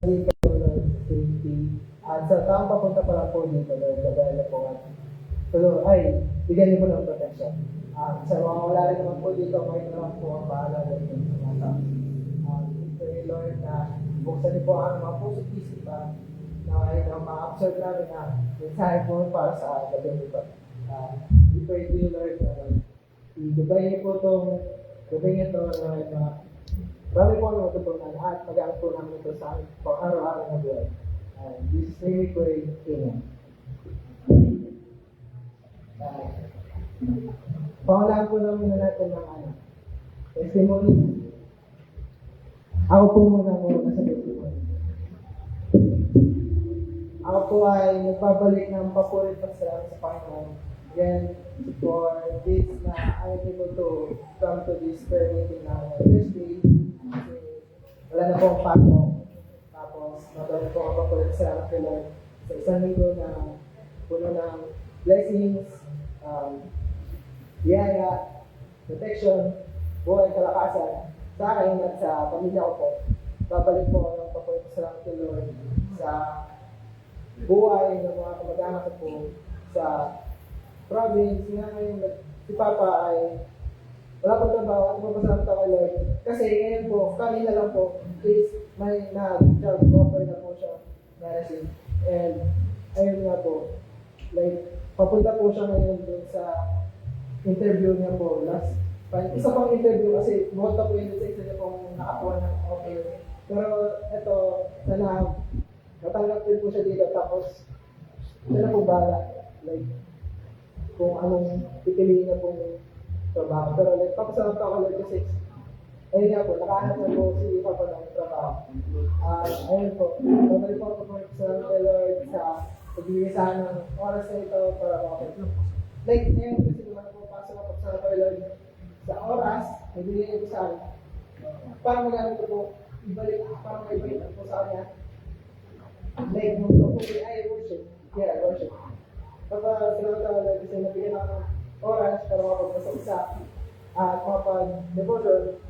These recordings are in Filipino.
safety. At sa taong papunta pa lang po dito, gagawin na po natin. So, ay, bigyan niyo po ng protection. Sa mga wala rin naman po dito, may naman po ang bahala dito sa mga tao. Pray Lord na buksan niyo po ang mga pusot isipan na ay ma-observe namin na mensahe po para sa gabi nito. We pray to you, Lord, na i-gabay niyo po itong gabi nito na marami po ang matutunan at mag-aang po namin ito sa pang-araw-araw na buhay. In Jesus' name we pray. Amen. Pangalaan po namin na natin ng testimony. Ako po muna sa testimony. Ako po ay nagbabalik ng papulit pasalamat sa Panginoon. Again, for this na I am able to come to this prayer meeting na Thursday. Kasi wala na po ang pasok. Tapos, madami po ang papulit sa Lord sa isang linggo na puno ng blessings, biyaya, protection, buhay, kalakasan sa akin at sa pamilya ko po. Babalik po ng papulit sa Lord sa buhay ng mga kamag-anak ko po sa province. Nga ngayon, si Papa ay wala pang trabaho at magpasalamat ako kay Lord. Kasi ngayon po, kanina lang po, is may nag-job offer na po siya medicine. And ayun nga po, like, papunta po siya ngayon dun sa interview niya po. Isa pang interview kasi buhat po yung sa niya pong nakakuha ng offer. Pero ito, sana natanggap din po siya dito. Tapos, siya na po bala. Like, kung anong pipiliin niya pong trabaho. Pero like, papasalamat ako like kasi ayun nga po, nakahanap na po si Papa ng trabaho. Ayun po, babalik po ako po sa Lord sa pagbibigay sa ng oras na ito para makapit. Like, ngayon kasi naman po pasok ako sa Lord sa oras, nagbibigay ko sa akin. Para magamit ko po, ibalik, para maibalik po sa kanya. Like, nung po ay worship. Yeah, worship. Kapag salamat ako Lord kasi nabigyan ako ng oras para makapagpasok sa makapag-devotion.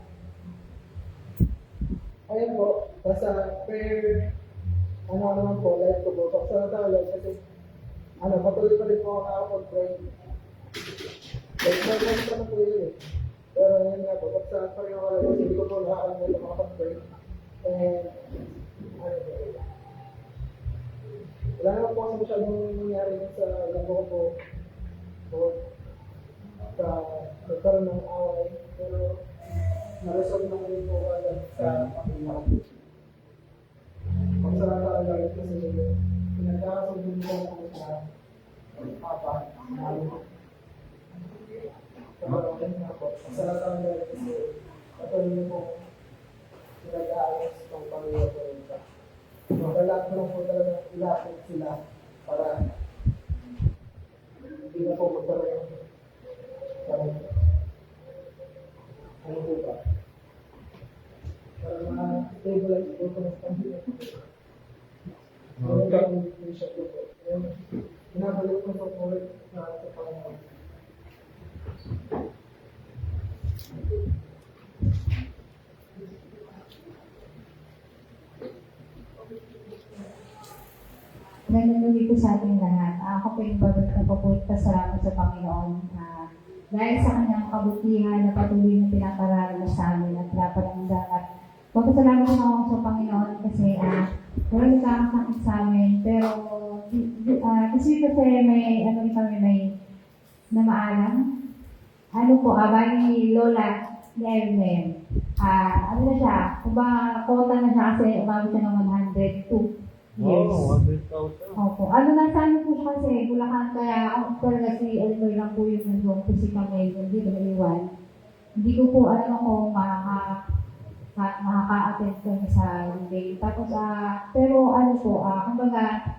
Ayun po, basta prayer, naman po, life ko po. Salamat ako Lord kasi patuloy pa rin po ako nakapag-pray. Like, may pa na po yun eh. Pero yun nga po, basta pa rin ako Lord kasi hindi ko po nakakalimutan makapag-pray. And, wala naman po kasi masyadong nangyari sa linggo ko po. Nagkaroon ng away, pero naresolve naman rin po agad sa pamilya ko. Pagsalamat agad kasi pinagkakasunod ko naman sa Papa, namin. Kapag nga po, pagsalamat agad kasi patuloy po pinag-aayos ng pamilya ko rin ka. Magalaat mo lang po talaga ilapit sila para hindi na po magkaroon ano po ba? Para ma-stabilize po ito ng pamilya. Ano ba ang mission ko po? Pinabalik ko po ulit sa Panginoon. Nagnunuwi ko sa ating lahat. Ako po yung pasalamat sa Panginoon. Dahil sa kanyang kabutihan na patuloy na pinaparalaman sa amin at naparamdam at papasalamat ako sa Panginoon kasi wala nagkakasakit sa amin. Pero kasi may kami may na maalam. Bali Lola ni Elmer. Na siya, kota na siya kasi umabot siya ng 102 years. Oh, 100,000. Opo. Nasaan po siya kasi Bulacan, kaya ako talaga si Elmer lang po yung nandun kasi kami, hindi ko naliwan. Hindi ko po kung makaka-attend kami sa day. Tapos, pero kumbaga,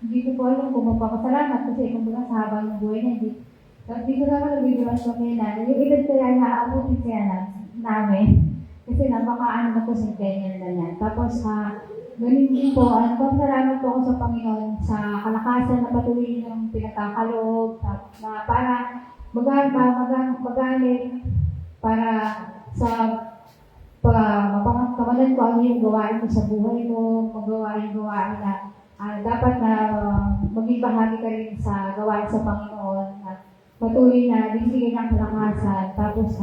hindi ko po alam kung magpapasalamat kasi kumbaga sa habang ng buhay na hindi ko naman nabibilang kami na yung edad kaya naaabutin kaya namin. Kasi na po sa kanya na yan. Tapos, ganun din po, salamat po ako sa Panginoon sa kalakasan na patuloy niyong pinagkakaloob na para magaling para sa mapangkamalan ko ano yung gawain ko sa buhay ko, gawain na dapat na maging bahagi ka rin sa gawain sa Panginoon at patuloy na bibigyan ng kalakasan. Tapos,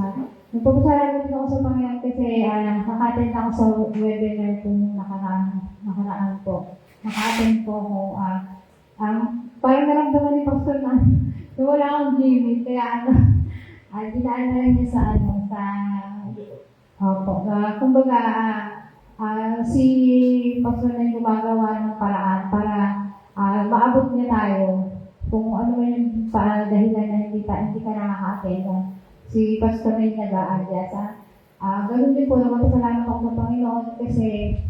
nagpapasalamat din ako sa Panginoon kasi naka-attend ako sa webinar po nung nakaraan po. Naka-attend po ako. Parang naramdaman ni Pastor na wala akong limit. Kaya dinaan na lang niya sa kumbaga, si Pastor na yung gumagawa ng paraan para maabot niya tayo. Kung ano man yung dahilan na hindi ka nakaka-attend, si Pastor na yung nag-a-adjust. Ganun din po, napapasalamat ako sa Panginoon kasi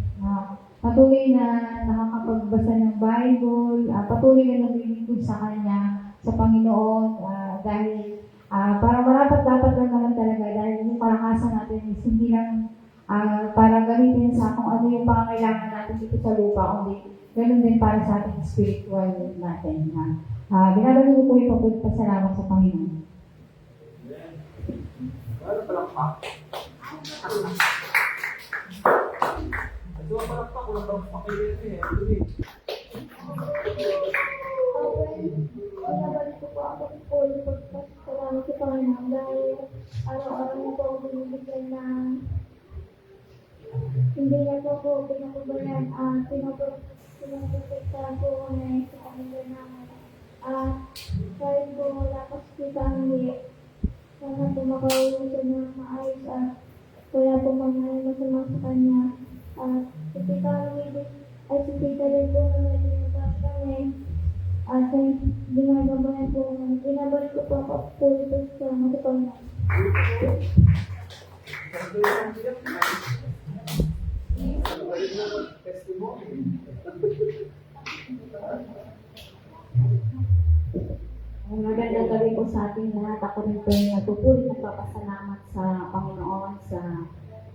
patuloy na nakakapagbasa ng Bible, patuloy na naglilingkod sa Kanya, sa Panginoon, dahil para marapat-dapat lang naman talaga dahil yung kalakasan natin is hindi lang para gamitin sa kung ano yung pangangailangan natin dito sa lupa, kundi ganun din para sa ating spiritual natin. Binabalik ko po yung pagpapasalamat sa Panginoon. Ano palakpak? Ano palakpak? Walang palakpak kayo dito eh. Binabalik ko po ako po yung pagpasalamat sa Panginoon dahil araw-araw na po ako binibigyan ng hindi na po ako pinakubayan pinuprotektahan po ako na sa pamilya namin. Kahit po wala pa sa hindi, sana po makauwi siya ng maayos at wala po mga masama sa kanya. Si Tita rin po na may tinatawag kami. At binabalik ko po ako po ito sa mga Panginoon. Magandang gabi po sa ating lahat. Ako rin po yung natutuloy nagpapasalamat sa Panginoon sa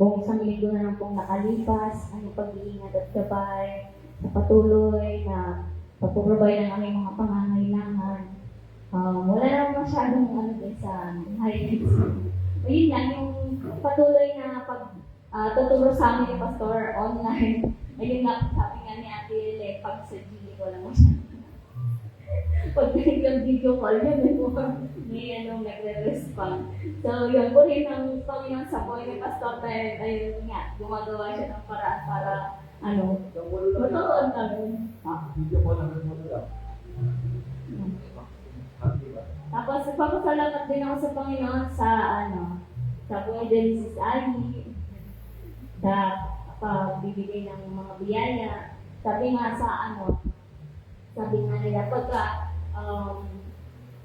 buong isang linggo na lang pong nakalipas, ang pag-iingat at gabay, sa patuloy na pagpaprovide ng aming mga pangangailangan. Wala naman masyadong sa highlights. Ayun lang, yung patuloy na tuturo sa amin ni Pastor online. Ayun nga, sabi nga ni Ate Lele, pag sa GD ko lang masyadong. Pag yung video call yun, may nagre-respond. So, yun po rin ang Panginoon sa buhay ni Pastor dahil ayun nga, gumagawa siya ng paraan para matutuon kami. Video ko lang lang. Tapos, nagpapasalamat din ako sa Panginoon sa buhay din ni Sis Ali, sa pagbibigay ng mga biyaya. Sabi nga nila, pagka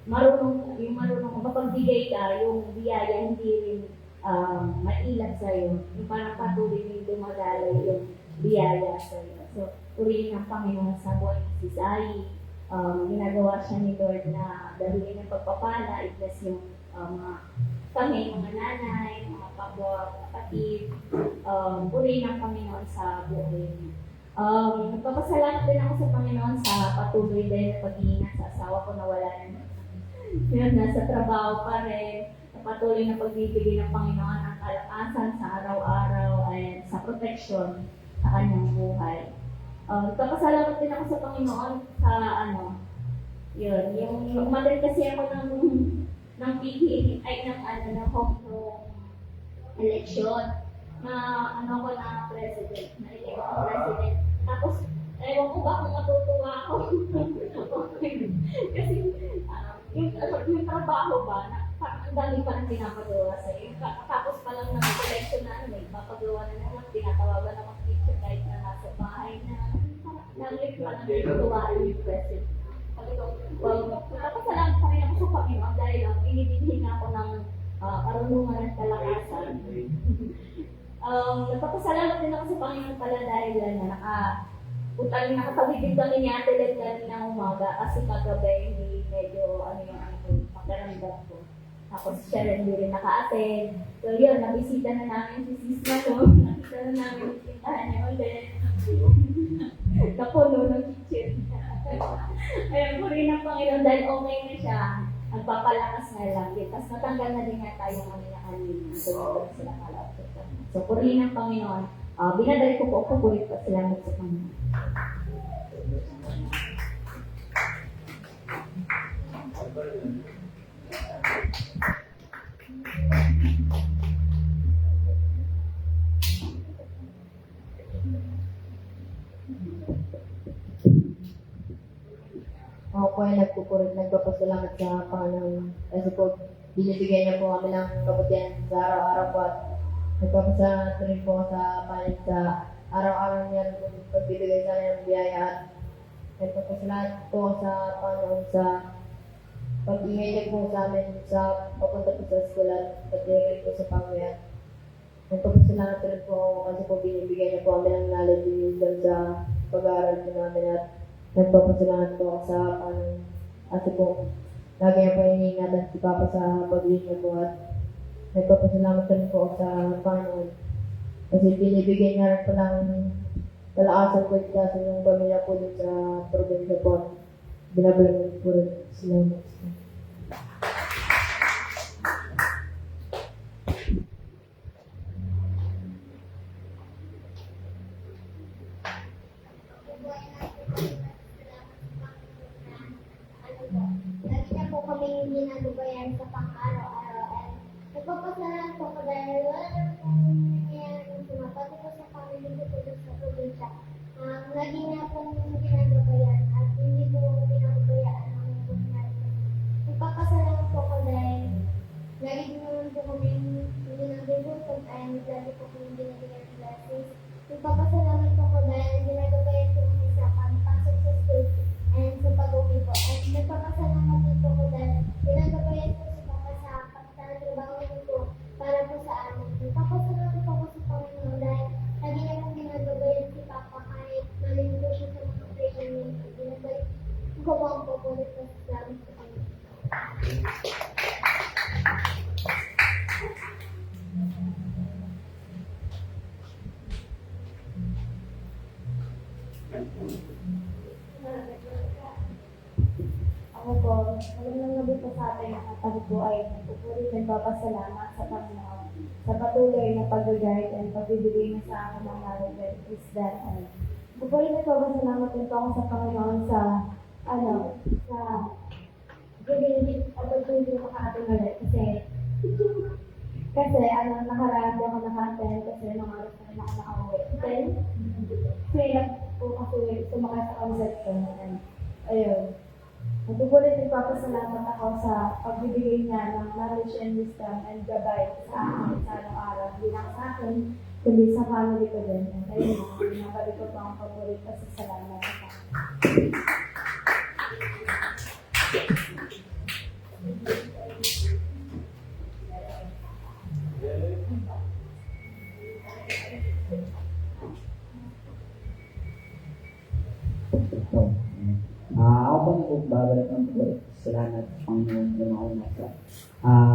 marunong mapagbigay ka, yung biyaya hindi rin mailag sa'yo. Yung parang patuloy rin dumadaloy yung biyaya sa'yo. So, purihin ang Panginoon sa buhay ni Sis Ali. Ginagawa siya ni Lord na dahilan ng pagpapala, i-bless yung kami, mga nanay, mga kapatid. Purihin ang Panginoon sa buhay niya. Nagpapasalamat din ako sa Panginoon sa patuloy din na pag-iingat sa asawa ko na wala na. Nasa trabaho pa rin, na patuloy na pagbibigay ng Panginoon ang kalakasan sa araw-araw ay sa protection sa kanyang buhay. Nagpapasalamat din ako sa Panginoon sa yung umattend kasi ako ng PTA, ng home election na ako na president, na-elect ako president. Tapos, ewan ko ba kung matutuwa ako. Kasi, yung trabaho ba, na parang ang dami pa nang pinapagawa sa'yo. Tapos pa lang ng election na papagawa na naman, tinatawagan na mag-teacher kahit na nasa bahay na nag-lift pa nang tutuwaan yung president. Nagpapasalamat pa rin ako sa Panginoon dahil binibigyan ako ng karunungan at kalakasan. Nagpapasalamat din ako sa Panginoon pala dahil nakatabi din kami ni Ate Led kanina umaga kasi kagabi hindi medyo makaramdam ko. Tapos siya rin hindi rin naka-attend. So yun, nabisita na namin si Sis nakita na namin yung tindahan niya ulit. Napuno ng kitchen. Ayun, purihin ng Panginoon dahil okay na siya. Nagpapalakas na lang. Tapos natanggal na din nga tayo kanina kanina. Doon sila kalapit. So, purihin ang Panginoon. Binadali ko po, pupulit pa salamat sa Panginoon. Ako po ay nagpapasalamat sa Panginoon kasi po binibigyan niya po kami ng kabutihan sa araw-araw po at nagpapasalamat rin po sa Panginoon sa araw-araw niya rin pagbibigay sa amin ng biyaya at nagpapasalamat po sa Panginoon sa pag-ingay niya po sa amin sa papunta po sa school at pag-ingay po sa pamilya. Nagpapasalamat rin po ako kasi po binibigyan niya po kami ng knowledge and wisdom sa pag-aaral po namin at nagpapasalamat po ako sa kasi po lagi niya po iniingatan si Papa sa pag-uwi niya po at nagpapasalamat rin po ako sa Panginoon kasi binibigyan niya rin po ng kalakasan po kasi yung pamilya po dun sa probinsya po at binabalang po rin sila. Lagi na po kami ginagabayan sa pang-araw-araw. At nagpapasalamat po ko dahil wala na pong nangyayari ng sumapati po sa family ko po sa probinsya. Lagi na pong ginagabayan at hindi po ginagabayaan ang mga nangyayari. Nagpapasalamat po ko dahil lagi naman po kami ginagabutan at lagi po kami ginagabayan ng blessings. Nagpapasalamat po ko dahil ginagabayan po kami sa pagpasok sa school and sa pag-uwi po. At nagpapasalamat din po ko dahil ginagabayan po si Papa sa pagtatrabaho niyo po para po sa amin. Nagpapasalamat po ko sa Panginoon dahil lagi niya pong ginagabayan si Papa kahit maling po siya sa mga training niya. Ginagabayan ko po ang pupulit na sa Panginoon. Ako po, magandang gabi po sa atin at ako po ay nagpupulit nagpapasalamat sa Panginoon sa patuloy na pag-guide and pagbibigay niya sa akin ng knowledge and wisdom. Pupulit nagpapasalamat din po ako sa Panginoon sa giving opportunity ko makaating ulit kasi nakaraan ako naka-attend kasi nung oras na rin ako nakauwi. Then, kailan po kasi sumakay sa concert ko. Ayun. Nagpupulit nagpapasalamat ako sa pagbibigay niya ng knowledge and wisdom and gabay sa akin sa araw-araw. Hindi lang sa akin, kundi sa family ko din. And ayun, nabalik ko po ang paborito sa salamat sa akin. Ako po nagbabalik ng salamat sa Panginoon na mauna sa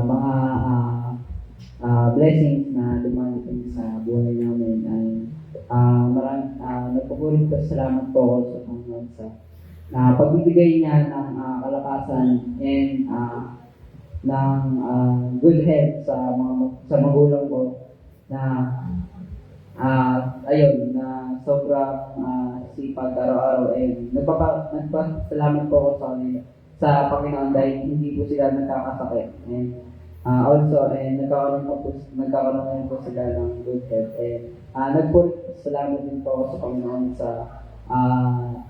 mga blessings na dumating sa buhay namin ay nagpupulit po salamat po ako sa Panginoon sa pagbibigay niya ng kalakasan and ng good health sa magulang ko na ayun na sobrang sipag araw-araw and nagpapasalamat po ako sa Panginoon dahil hindi po sila nagkakasakit and also nagkakaroon po sila ng good health and nagpapasalamat din po ako sa Panginoon sa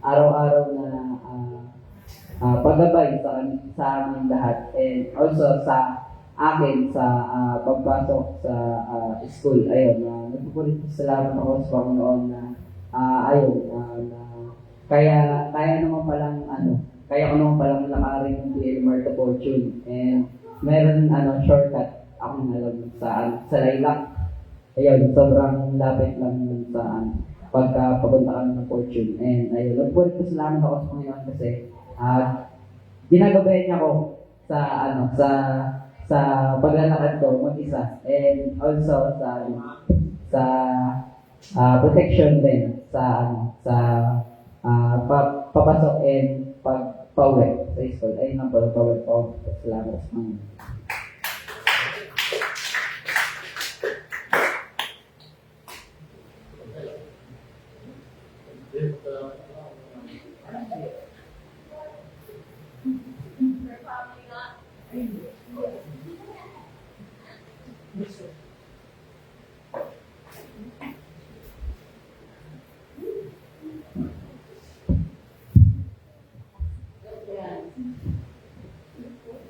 araw-araw na paggabay sa aming lahat and also sa akin sa pagpasok sa school. Ayun, nagpupulit salamat ako sa Panginoon na kaya ko naman palang lakarin yung DL Marta Fortune and meron shortcut akong alam sa Lilac. Ayun, sobrang lapit lang sa pagka papunta kami ng Fortune and ayun, nagpupulit salamat ako sa Panginoon kasi ginagabayan niya ako sa paglalakad ko mag-isa and also sa protection din sa papasok and pagpauwi sa school. Ayun lang po, salamat sa mga. Yan.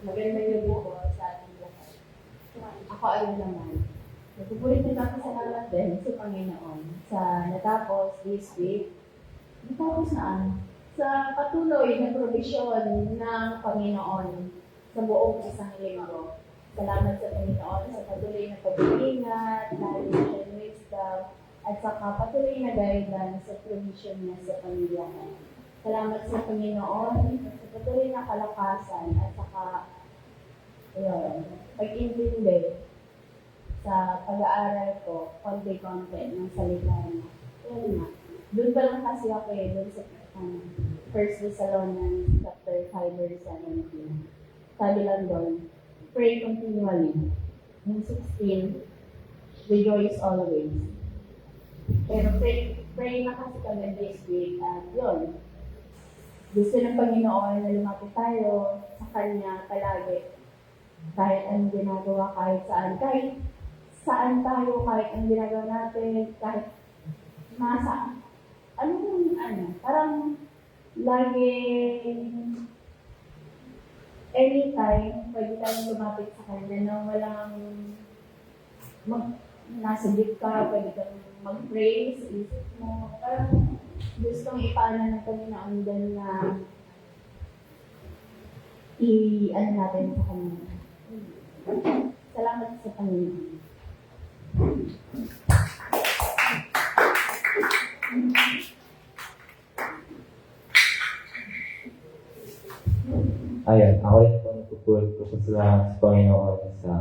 Maganda yung buko sa ating lahat. Ako ayun naman. Nagpupulit na pasalamat din sa Panginoon sa natapos this week. Natapos na sa patuloy na provisyon ng Panginoon sa buong isang linggo. Salamat sa Panginoon sa patuloy na pag-iingat, knowledge and wisdom, at saka patuloy na guidance sa provision niya sa pamilya. Salamat sa Panginoon sa patuloy na kalakasan at saka pag-intindi sa pag-aaral ko, konti-konti ng salita niya. Yun nga. Doon pa lang kasi ako doon sa 1 Thessalonians chapter 5 verse 17. Sabi lang doon, pray continually. Yung 16, rejoice always. Pero pray na kasi kami this week at yun. Gusto ng Panginoon na lumapit tayo sa Kanya palagi. Kahit anong ginagawa, kahit saan tayo, kahit anong ginagawa natin, kahit nasa, parang laging anytime, pwede tayong lumapit sa Kanya na walang nasa git ka, pwede kang mag-pray sa isip mo. Parang gustong ipaanan ng Panginoon din na natin sa Kanya. Salamat sa Panginoon. Ayun, ako rin po nagpupulot ko sa Panginoon sa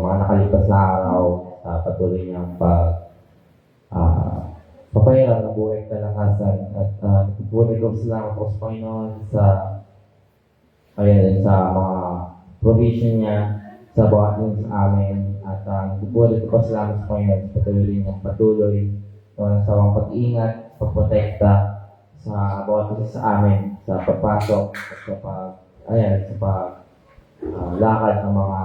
mga nakalipas na araw sa patuloy niyang papayaran ng buhay kalakasan at nagpupulot ko sa Panginoon sa mga provision niya sa bawat yun sa amin at nagpupulot ko sa Panginoon sa patuloy ng sawang pag-iingat, pagprotekta sa bawat isa sa amin sa pagpasok at sa lakad ng mga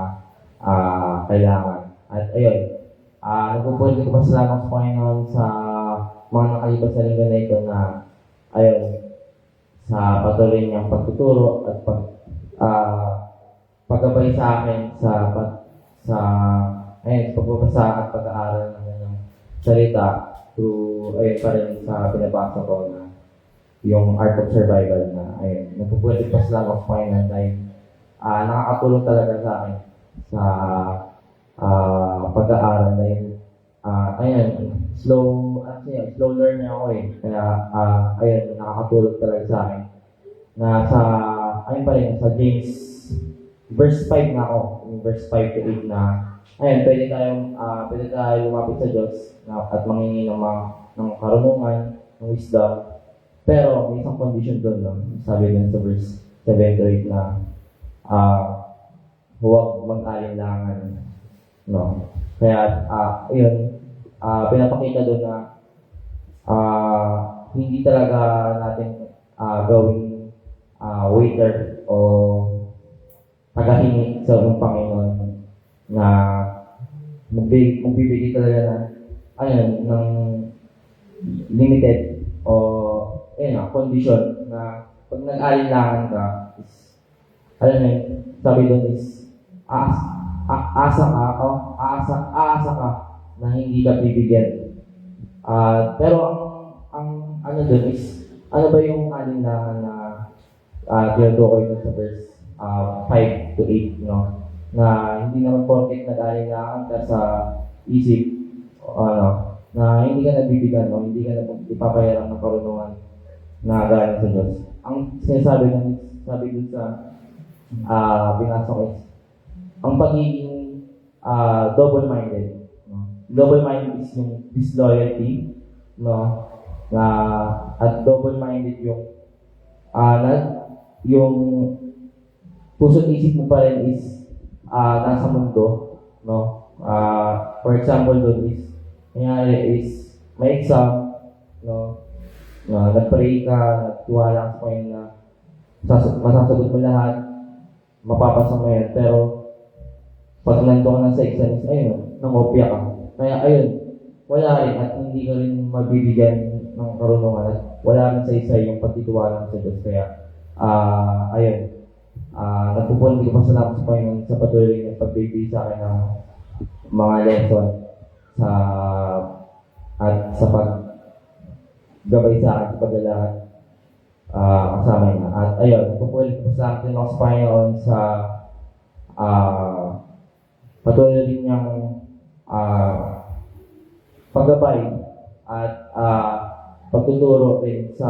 kailangan. At ayun, nagpupulot ko sa Panginoon sa mga nakalipas sa linggo na ito na ayun, sa patuloy niyang pagtuturo at paggabay sa akin sa pagbabasa at pag-aaral ng kanyang salita through pa rin sa pinabasa ko na yung Art of Survival na nagpupwede pa sila ng Panginoon dahil nakakatulong talaga sa akin sa pag-aaral dahil slow learner ako kaya nakakatulong talaga sa akin na sa James verse 5 na ako, yung verse 5 to 8 na pwede tayong lumapit sa Diyos at mangingi ng karunungan, ng wisdom. Pero may isang condition doon, no? Sabi doon sa verse 7 to 8 na huwag mag-alinlangan. No? Kaya, pinapakita doon na hindi talaga natin gawing waiter o tagahingi sa Panginoon na magbibigay talaga ng limited o condition na pag nag-alinlangan ka is sabi doon is aasa ka na hindi ka bibigyan. Pero ang doon is ano ba yung alinlangan na tinutukoy doon sa verse 5 to 8, no? Na hindi naman porket nag-alinlangan ka sa isip na hindi ka nabibigyan, no? Hindi ka ipapayaran ng karunungan na galing sa Diyos. Ang sinasabi doon sa binasa ko is ang pagiging double-minded, no? Double-minded is yung disloyalty, no? At double-minded yung puso't isip mo pa rin is nasa mundo, no? For example, doon is may exam no, na nag-pray ka, nagtiwala ka sa Panginoon na masasagot mo lahat, mapapasa mo yan. Pero, pag nandun ka na sa exams, ayun, nangopya ka. Kaya, ayun, wala rin at hindi ka rin mabibigyan ng karunungan at wala rin sa isa yung pagtitiwala sa Diyos. Kaya, ayun, nagpupunan ko pasalamat sa Panginoon sa patuloy na pagbibigay sa akin ng mga lesson at sa paggabay sa akin sa paglalakad kasama niya. At ayun, nagpupunan ko pasalamat din ako sa Panginoon sa patuloy rin niyang paggabay at pagtuturo rin sa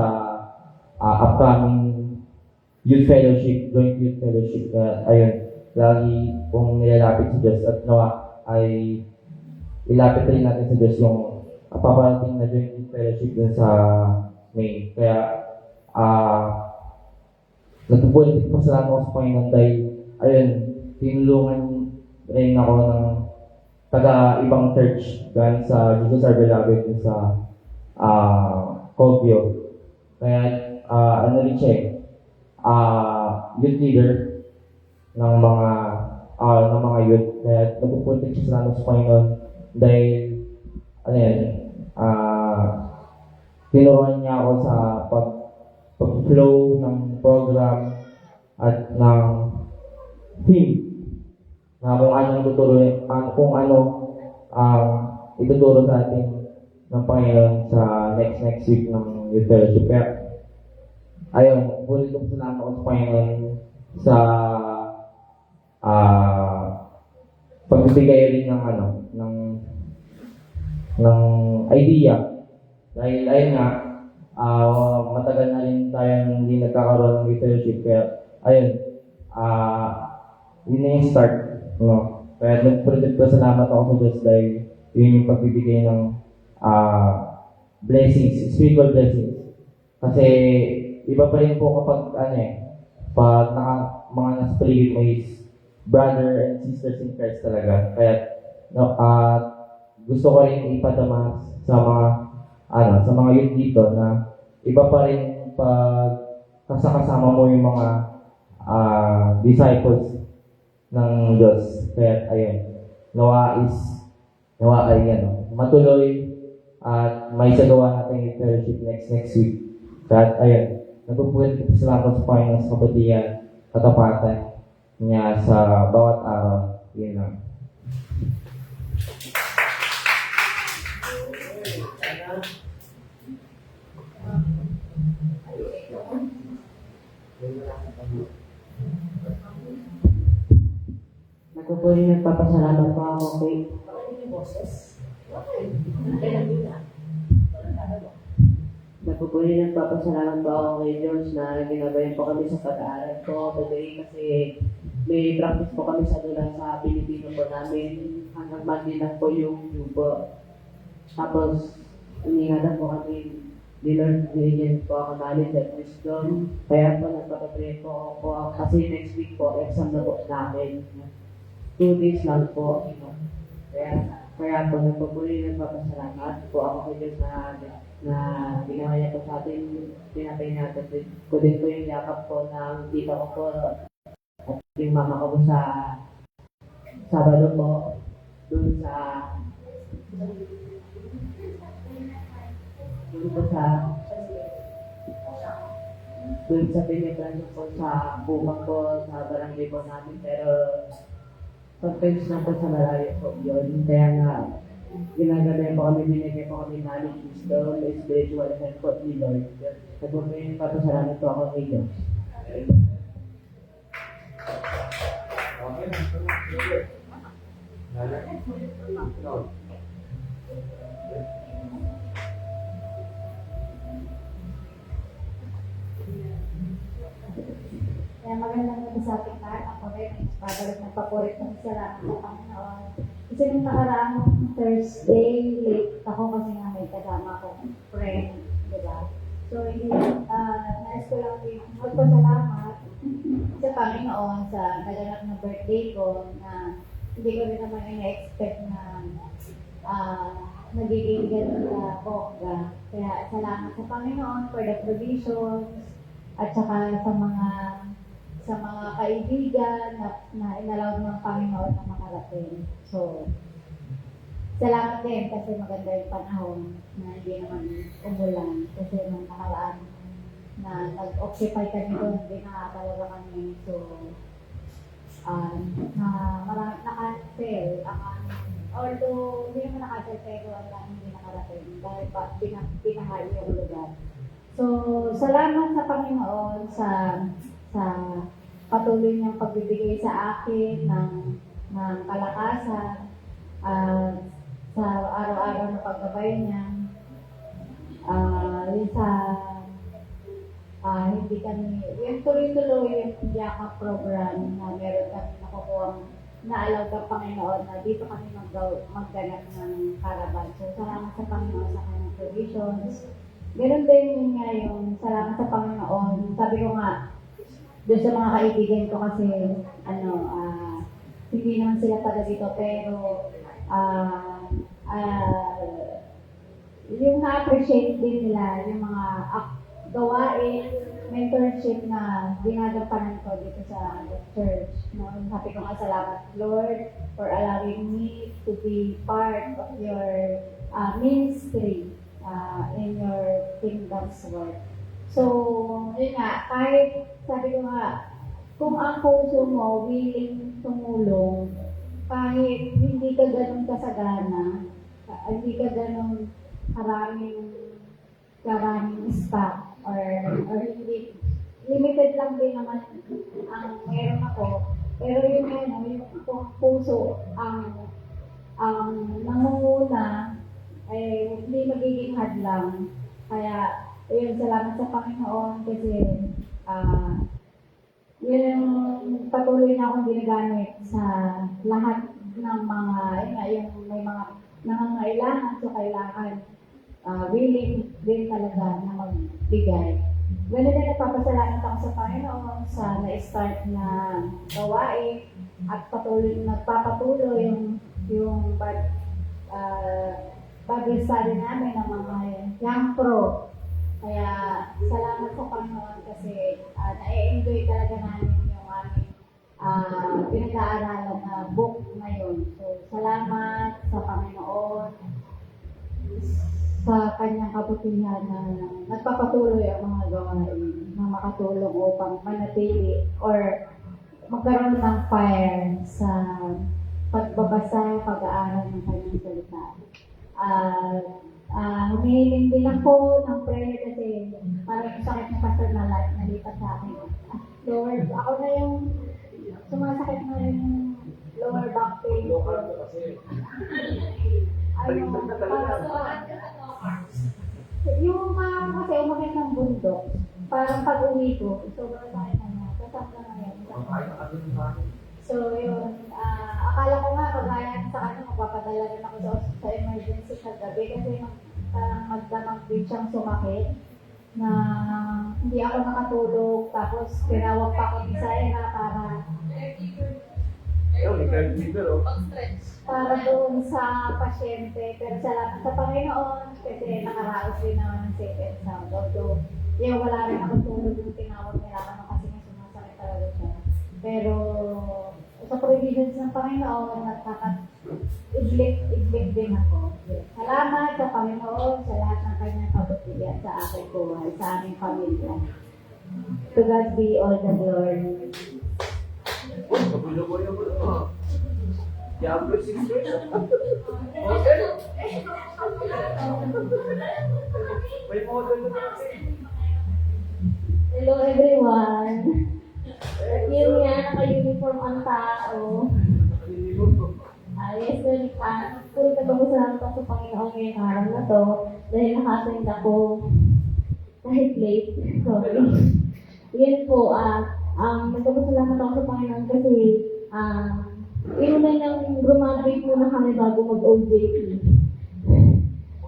upcoming youth fellowship, joint youth fellowship. Ayun, lagi kung nilalapit sa Diyos at nawa ay ilapit rin natin sa Diyos yung paparating na joint youth fellowship dun sa May. Kaya, nagpupulit ko sa ako sa Panginoon dahil, ayun, tinulungan rin ako ng taga-ibang church galing sa Jesus Our Beloved dun sa Kogyo. Kaya, ano rin siya youth leader ng mga youth. Kaya nagpupunta siya sa Panginoon dahil tinuruan niya ako sa pag-flow ng program at ng theme na kung anong ituturo sa atin ng Panginoon sa next week ng youth fellowship. Kaya ayun, ulit kong salamat ako sa Panginoon sa pagbibigay rin ng idea. Dahil ayun nga, matagal na rin tayo hindi nagkakaroon ng youth fellowship. Kaya ayun, yun na yung start. No? Kaya nagpasalamat ako sa Diyos dahil yun yung pagbibigay ng blessings, spiritual blessings. Kasi iba pa rin po kapag pag mga nasa paligid mo is brother and sisters in Christ talaga. Kaya gusto ko rin ipadama sa mga youth dito na iba pa rin pag kasama mo yung mga disciples ng Diyos. Kaya ayun, nawa ay matuloy at may sagawa natin yung fellowship next week. Kaya ayun, nagpupulit ko salamat sa Panginoon sa kabutihan, katapatan niya sa bawat araw. Yun lang. Nagpupulit nagpapasalamat po ako kay Nagpupulit nagpapasalamat po ako kay George na ginabayan po kami sa pag-aaral ko today kasi may practice po kami sa dula sa Pilipino po namin hanggang Monday lang po yung po. Tapos, iningatan po kami Lord, binigyan po ako knowledge at wisdom. Kaya po nagpapapray po ako kasi next week po, exam na po namin. 2 days lang po. Kaya po nagpapuli nagpapasalamat po ako kay Diyos na ginawa niya po sa atin, pinatay natin. Ko din po yung yakap po ng tita ko po at yung mama ko po sa Sabado po dun sa Pinaglan po sa bumang po sa barangay po namin, pero pag-fence na po sa malayo po yun. Kaya nga ginagana po kami, binigay po kami knowledge, wisdom, spiritual help po ni Lord. Nagpupulit papasalamat po ako kay Diyos. Kaya magandang gabi sa ating lahat. Ako rin, babalik ng papurit ng salamat sa Panginoon. Kasi nung nakaraang Thursday, late ako kasi nga may kasama akong friend, di ba? So, nais ko lang din magpasalamat sa Panginoon sa naganap na birthday ko na hindi ko rin naman ina-expect na nagiging ganun na bongga. Kaya salamat sa Panginoon for the provisions at saka sa mga kaibigan na inalaw ng Panginoon na makarating. So, salamat din kasi maganda yung panahon na hindi naman umulan kasi nung nakaraan na nag-occupy kami doon, hindi na talaga kami. So, naka-fail ang aming, although hindi naman naka-fail pero ang aming hindi nakarating dahil pinahali yung lugar. So, salamat sa Panginoon sa patuloy niyang pagbibigay sa akin ng kalakasan sa araw-araw na paggabay niya. Hindi kami, yung tuloy-tuloy yung Yakap program na meron kami nakukuha naalaw ng Panginoon na dito kami magganap ng caravan. So, salamat sa Panginoon sa kanyang provisions. Meron din nga yung salamat sa Panginoon. Sabi ko nga, doon sa mga kaibigan ko kasi, hindi naman sila taga dito, pero yung na-appreciate din nila yung mga gawain, mentorship na ginagampanan ko dito sa church. No? Sabi ko nga salamat, Lord, for allowing me to be part of your ministry in your kingdom's work. So, yun nga, kahit sabi ko nga, kung ang puso mo willing tumulong, kahit hindi ka ganun kasagana, hindi ka ganun karaming staff, or hindi, limited lang din naman ang meron ako. Pero yung puso ang nangunguna ay hindi magiging hadlang. Kaya, ayun, salamat sa Panginoon kasi yun yung patuloy na akong ginagamit sa lahat ng mga, yung may mga nangangailangan, so kailangan willing din talaga na magbigay. Ganun din nagpapasalamat ako sa Panginoon sa na-start na gawain at nagpapatuloy yung Bible study namin ng mga young pro. Kaya salamat sa Panginoon kasi na-enjoy talaga namin yung aming pinag-aaralan na book ngayon. So salamat sa Panginoon sa kanyang kabutihan na nagpapatuloy ang mga gawain na makatulong upang manatili or magkaroon ng fire sa pagbabasa, pag-aaral ng kanyang salita. Humihiling din ako ng prayer kasi parang yung sakit na pastor na nalipat sa akin. Lord, ako na yung sumasakit na yung lower back pain. Yung kasi umakit ng bundok, parang pag-uwi ko, sobrang sakit na niya. Kasap na ngayon. So yun, akala ko nga pagaya sa kanya, magpapadala rin ako sa emergency sa gabi kasi magdamag din siyang sumakit na hindi ako nakatulog, tapos tinawag pa ako ni Saira para doon sa pasyente. Pero salamat sa Panginoon kasi nakaraos din naman ng safe and sound. Although, wala rin ako tulog yung tinawag nila kasi may sumasakit talaga siya. Pero sa provisions ng Panginoon, iglik din ako. Salamat sa Panginoon sa lahat ng kanyang kabutihan sa aking buhay, sa aming pamilya. To God be all the glory. Hello everyone. Yun nga, naka-uniform ang tao. Yes, puro nagpapasalamat ako sa Panginoon ngayong araw na to dahil naka-attend ako kahit late. Sorry. Yan po, nagpapasalamat ako sa Panginoon kasi inuna niyang graduate muna kami bago mag-OJT.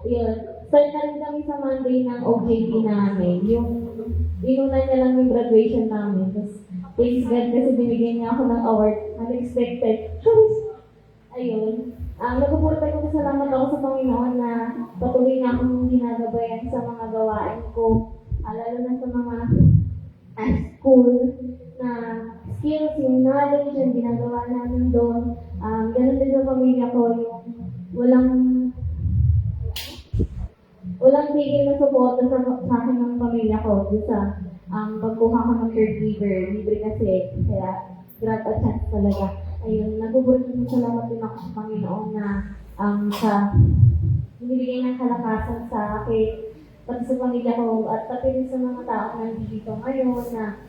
Yun. Start na rin kami sa Monday ng OJT namin. Yung inuna niya lang yung graduation namin. Tapos, thanks God kasi binigyan niya ako ng award. Unexpected. Ayun. Nagpupulot ko salamat ako sa Panginoon na patuloy na akong ginagabayan sa mga gawain ko, lalo na sa mga school na skills, yung knowledge, yung ginagawa namin doon. Ganun din sa pamilya ko, yung walang tigil na suporta sa akin ng pamilya ko doon sa pagkuha ko ng caregiver. Libre kasi, kaya grab a chance talaga. Ayun, nagbubulit ng salamat din ako sa Panginoon na sa binibigay ng kalakasan sa akin, pati sa pamilya ko, at pati rin sa mga tao na nandito ngayon na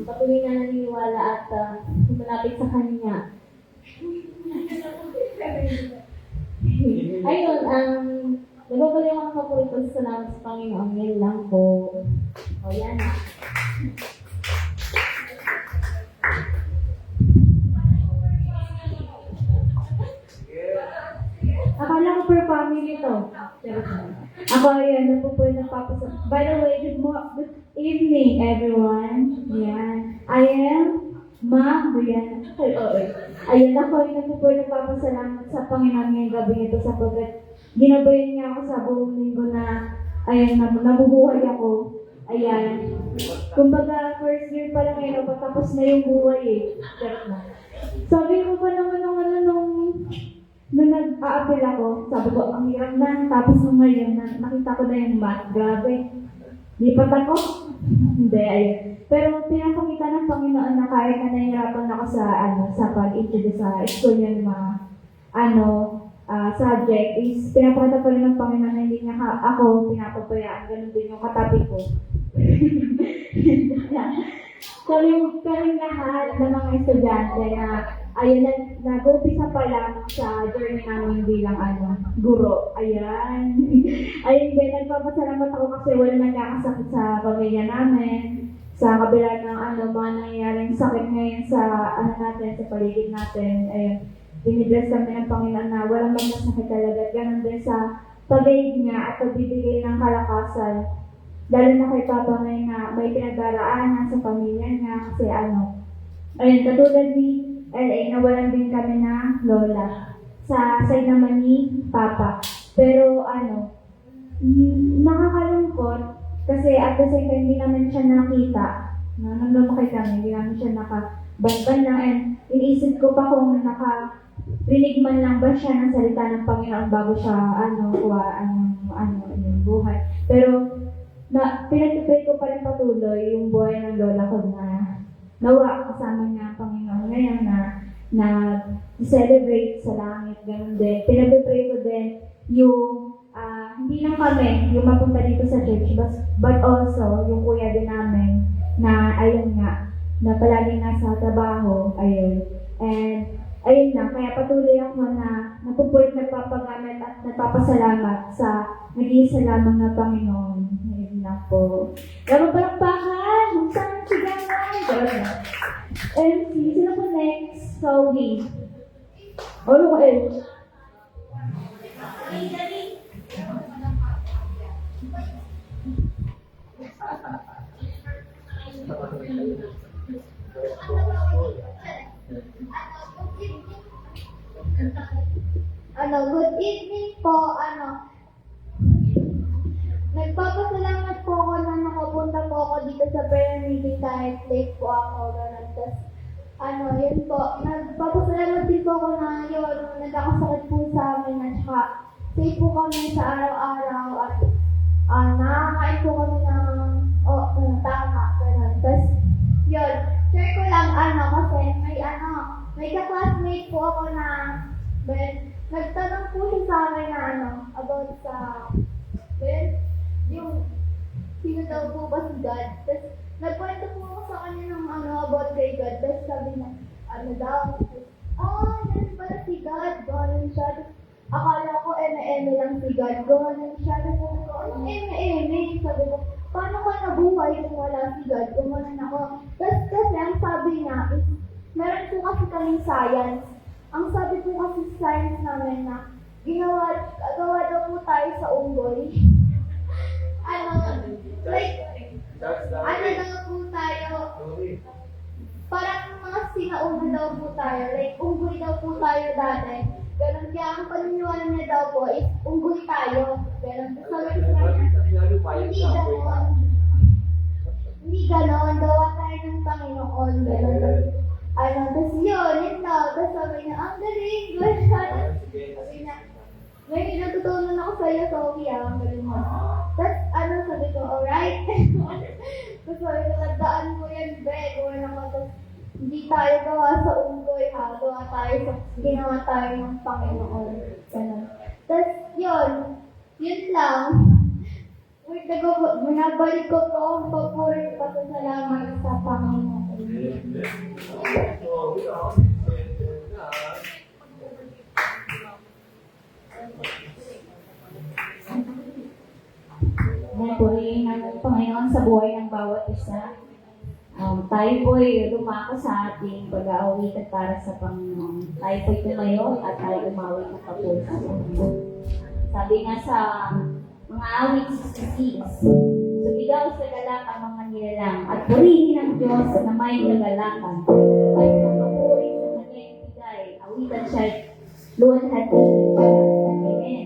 patuloy na naniniwala at malapit sa Kanya. Ayun, nagbabalik ako ng paborito sa salamat sa Panginoon. Yan lang po. O, yan. Akala ko per family to. Ako ayan, By the way, good evening everyone. Yan. I am Ma'am Brianna. Ayun, ako ay nagpapasalamat sa Panginoon ngayong gabi nito sapagkat ginabayan niya ako sa buong linggo na ayan, nabubuhay ako. Ayan. Kumbaga, first year pa lang ngayon, patapos na yung buhay eh. Sabi ko pa naman nung nag-a-apply ako, sabi ko, ang hirap na. Tapos nung ngayon, nakita ko na yung math. Grabe. Lipat ako? Hindi, ayun. Pero pinapakita ng Panginoon na kahit na nahihirapan ako sa pag-introduce sa school yung mga subject is pinapakita pa rin ng Panginoon na hindi niya ako pinapapayaan. Ganun din yung katabi ko. Kaming lahat ng mga estudyante na ayun, nag-umpisa pa lang sa journey namin bilang guro. Ayan. Ayun din, nagpapasalamat ako kasi wala nagkakasakit sa pamilya namin. Sa kabila ng mga nangyayaring sakit ngayon sa natin, sa paligid natin. Ayun, binibless kami ng Panginoon na walang magkasakit talaga. Ganon din sa pag-aid niya at pagbibigay ng kalakasan. Lalo na kay Papa ngayon na may pinagdaraanan sa pamilya niya kasi ayun, katulad ni LA, nawalan din kami na lola sa side naman ni Papa. Pero nakakalungkot kasi at the same time hindi naman siya nakita. Nung lumaki kami, hindi naman siya nakabanban lang. And iniisip ko pa kung nakarinig man lang ba siya ng salita ng Panginoon bago siya yung buhay. Pero pinag-pray ko pa rin patuloy yung buhay ng lola ko na nawa kasama niya ang Panginoon ngayon na celebrate sa langit. Ganun din. Pinag-pray ko din yung hindi lang kami yung mapunta dito sa church but also yung kuya din namin na ayun nga na palagi nasa trabaho. Ayun. And ayun lang, kaya patuloy ako na napupulit, nagpapagamit at nagpapasalamat sa nag-iisa lamang na Panginoon. Ayun lang po. Lalo palakpakan! Saan sigawan? MC, sino po next? Saudi. Ano ko Good evening po. Nagpapasalamat po ako na nakapunta po ako dito sa prayer meeting kahit late po ako. Yun po. Nagpapasalamat din po ako na yun, nagkakasakit po sa amin at saka safe po kami sa araw-araw at nakakain po kami ng tama. Tapos, yun, share ko lang kasi may ka-classmate po ako na nagtanong po siya sa akin na about sa yung sino daw po ba si God. Tapos nagkwento po ako sa kanya ng about kay God. Tapos sabi niya, yan pala si God. Gano'n siya. Tapos akala ko eme lang si God. Gano'n siya. Tapos sabi ko, anong eme? Sabi ko, paano ko nabuhay kung wala si God? Gano'n ako. Tapos kasi ang sabi niya is, meron po kasi kaming science. Ang sabi po kasi sa science namin na gawa daw po tayo sa unggoy. Daw po tayo. Parang mga sinauna daw po tayo. Unggoy daw po tayo dati. Ganun kaya ang paniniwala niya daw po is unggoy tayo. Pero sabi ko sa kanya, hindi ganon. Hindi ganon. Gawa tayo ng Panginoon. Ganon. Tapos yun daw. Tapos sabi niya, ang galing. Sabi niya, may natutunan ako sa'yo, Sophie, ang galing mo. Tapos sabi ko, alright. Tapos sabi ko, tandaan mo yan, Be. Gawin ako. Tapos hindi tayo gawa sa unggoy, ha. Gawa tayo ginawa tayo ng Panginoon. Ganon. Tapos yun lang. Binabalik ko po ang papuri at pasasalamat sa Panginoon. Purihin natin Panginoon sa buhay ng bawat isa. Tayo po'y lumako sa ating pag-aawitan para sa Panginoon. Tayo po'y tumayo at tayo umawit ng kapuso. Sabi nga sa mga awit 66, sumigaw sa galak ang mga nilalang at purihin ang Diyos na may kagalakan. At magpapuri sa kanyang bigay, awitan siya luwalhati. Amen.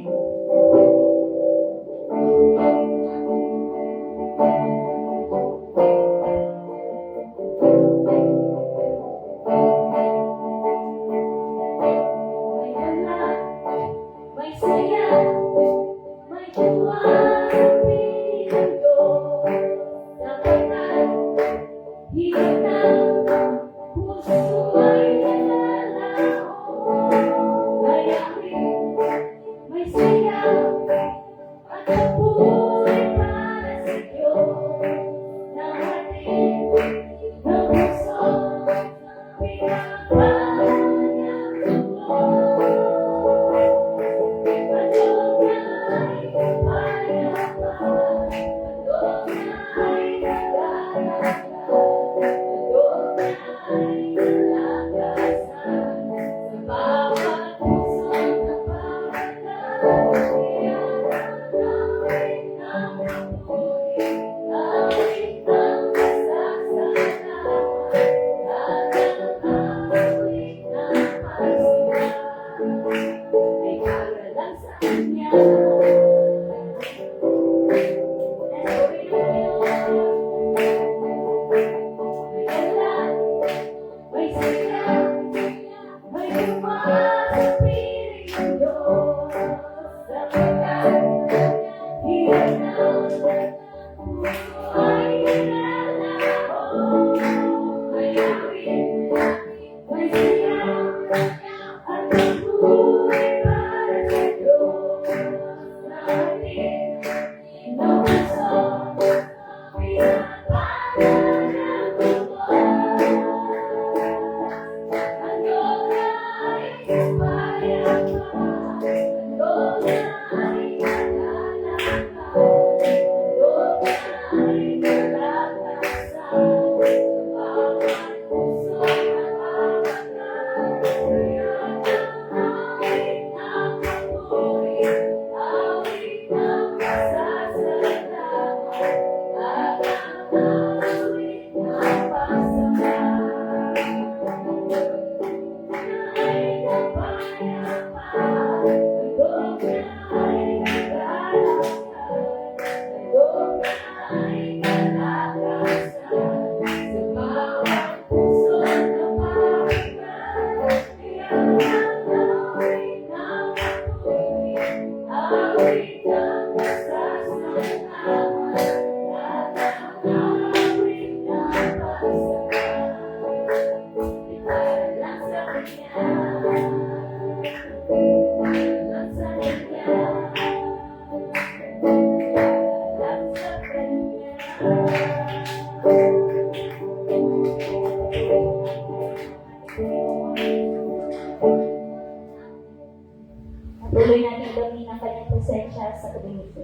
Tuloy natin gawin ang kanyang presensya sa gabi nito.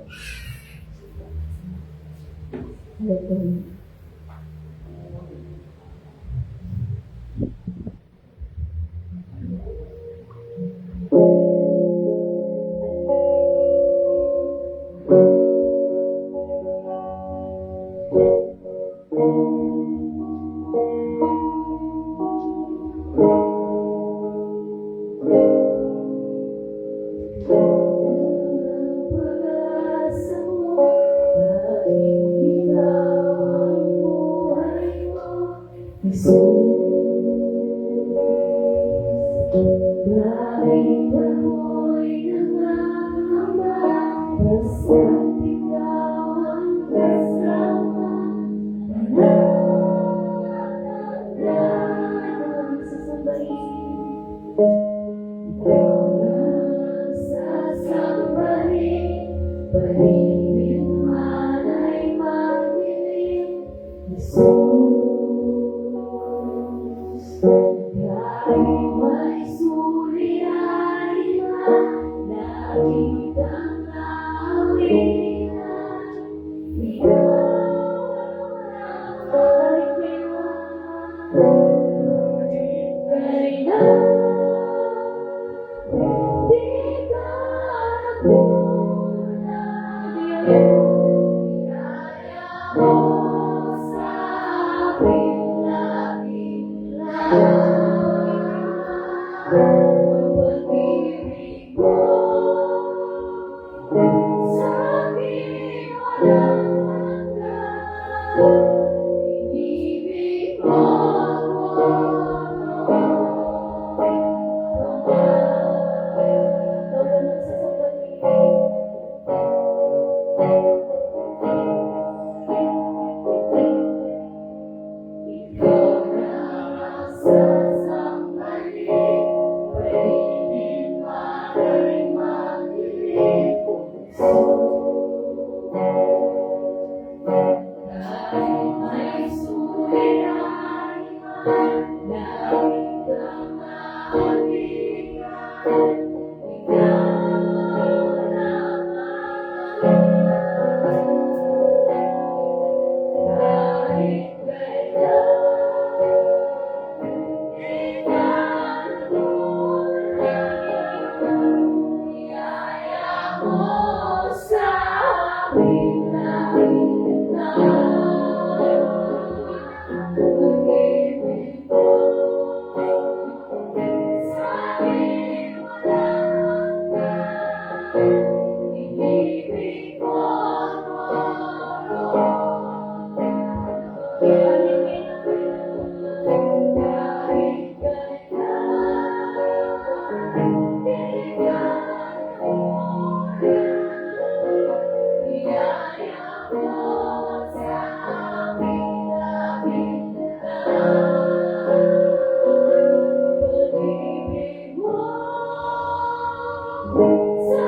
Hallelujah. Kahit ako'y nangangamba, basta ikaw ang kasama. Panahon sa sabay, ikaw ang sasabahin. Paligid man ay magdilim, Jesus. Kahit may suliranin man, lagi kang aawinan. Ikaw ang kailangan. Di ka nakulang, kaya mo sa aking laging pag-ibig mo sa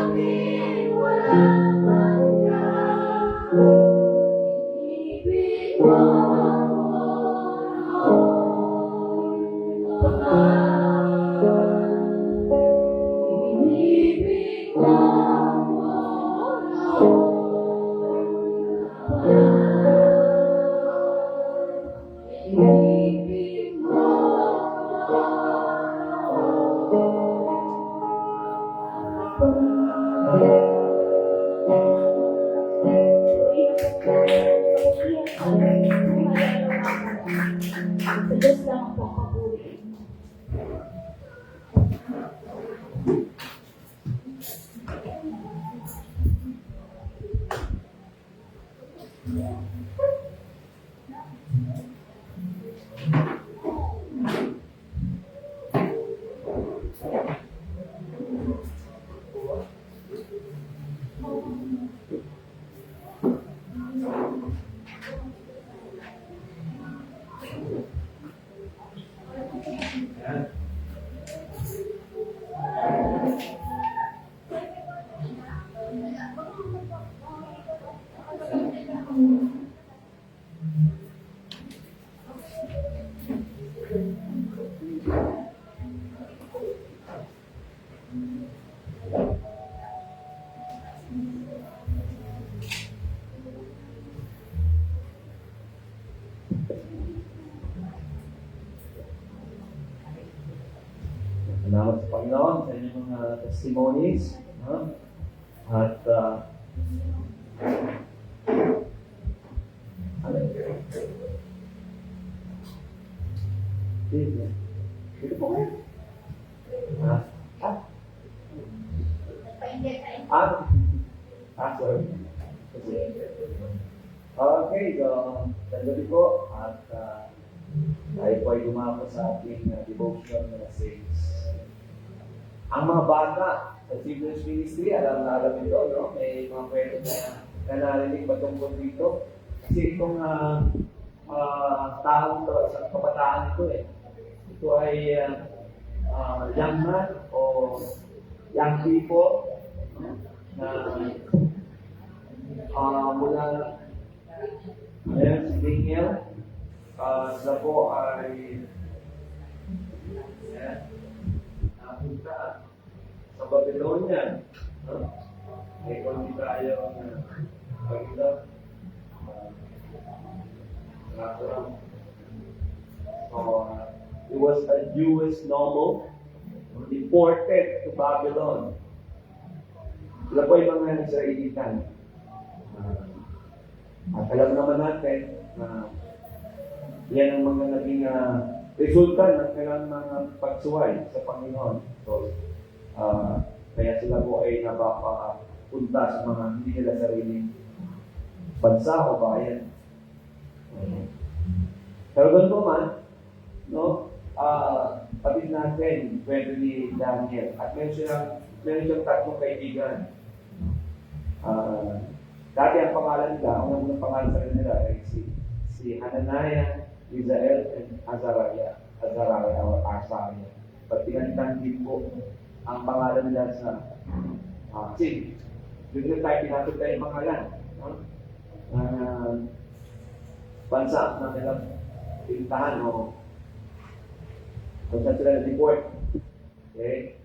aking walang hanggan. Ibig mo Ayan. Salamat sa Panginoon sa inyong mga testimonies. No? At ano? Dito po kayo. Sorry. Okay, so, sandali po. At tayo po ay gumako sa ating devotion message. Ang mga bata sa Children's Ministry, alam na alam ito, no? May mga kwento na narinig patungkol dito. Kasi itong taong to, sa kabataan ito ito ay young man o young people na mula ayan, si Daniel sila po ay napunta sa Babylonia. May konti tayo na pagkita. He was a Jewish noble deported to Babylon. Sila po yung mga Israelitan. At alam naman natin na yan ang mga naging resulta ng kanilang mga pagsuway sa Panginoon. So, kaya sila po ay napapapunta sa mga hindi nila sariling bansa o bayan. Pero ganito man, no, kapit natin, kwento ni Daniel, at meron siyang tatlong kaibigan. Dati ang pangalan nila, ang unang pangalan sa kanila ay si Hananiah, Misael, and Azariah or Azariah. Pag pinalitan din po ang pangalan nila sa kasi doon na tayo pinatod tayo yung pangalan. No? Bansa na nilang pintahan o kung saan sila na-deport. Okay?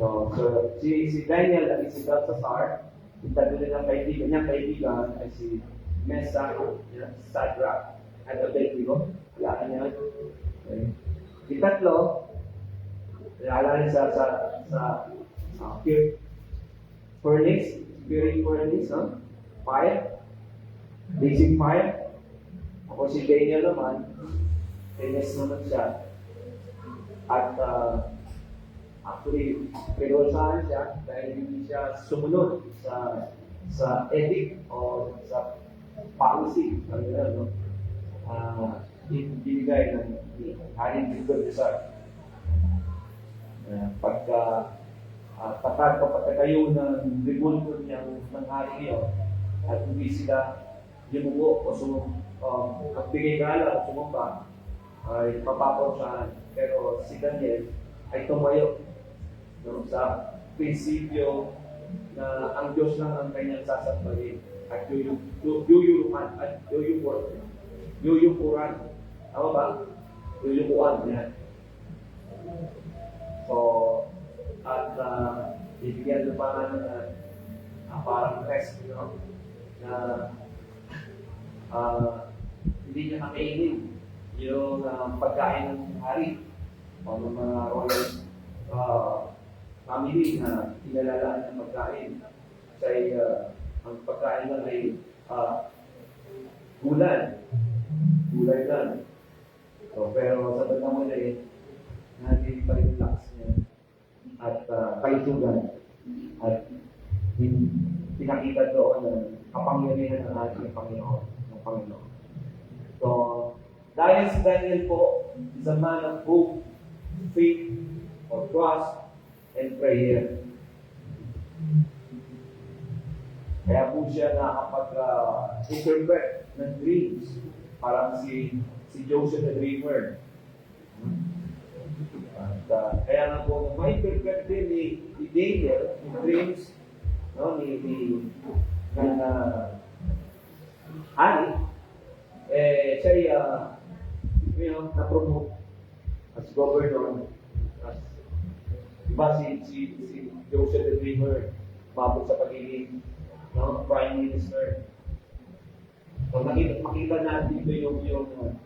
So si Daniel at si Belshazzar, yung tatlo nilang kaibigan ay si Meshach, Shadrach, at Abednego. Wala niya. Okay. Si tatlo, naalala sa furnace, spirit furnace, fire, blazing fire. Ako si Daniel naman, furnace naman siya. At actually, pinusahan siya dahil hindi siya sumunod sa ethic o sa policy. No? Binigay ng Haring Belshazzar. Pagka patagayo ng rebulto niyang ng hari niyo at hindi sila yumugo o magbigay gala o sumumpa, ay papaparusahan. Pero si Daniel ay tumayo sa prinsipyo na ang Diyos lang ang kanyang sasamparin at yuyuruan at yuyupuran. Tama ba? Yuyupuan yan. So, at ibigyan na pa na parang test, na hindi niya makainin yung pagkain ng hari o ng mga royal family na inalalaan ng pagkain. Kasi ang pagkain lang ay gulay lang. So, pero sa bandang muli, naging pa-relax niya at kalusugan at pinakita doon na kapangyarihan ng ating Panginoon. So, dahil si Daniel po is a man of hope, faith, or trust, and prayer. Kaya po siya nakapag-interpret ng dreams. Parang si Joseph the Dreamer. At kaya nga po, nung ma-interpret din ni Daniel, yung dreams, no, ng Ani, siya na-promote as governor, as diba si Joseph the Dreamer, mabot sa pagiging prime minister. So makita natin dito yung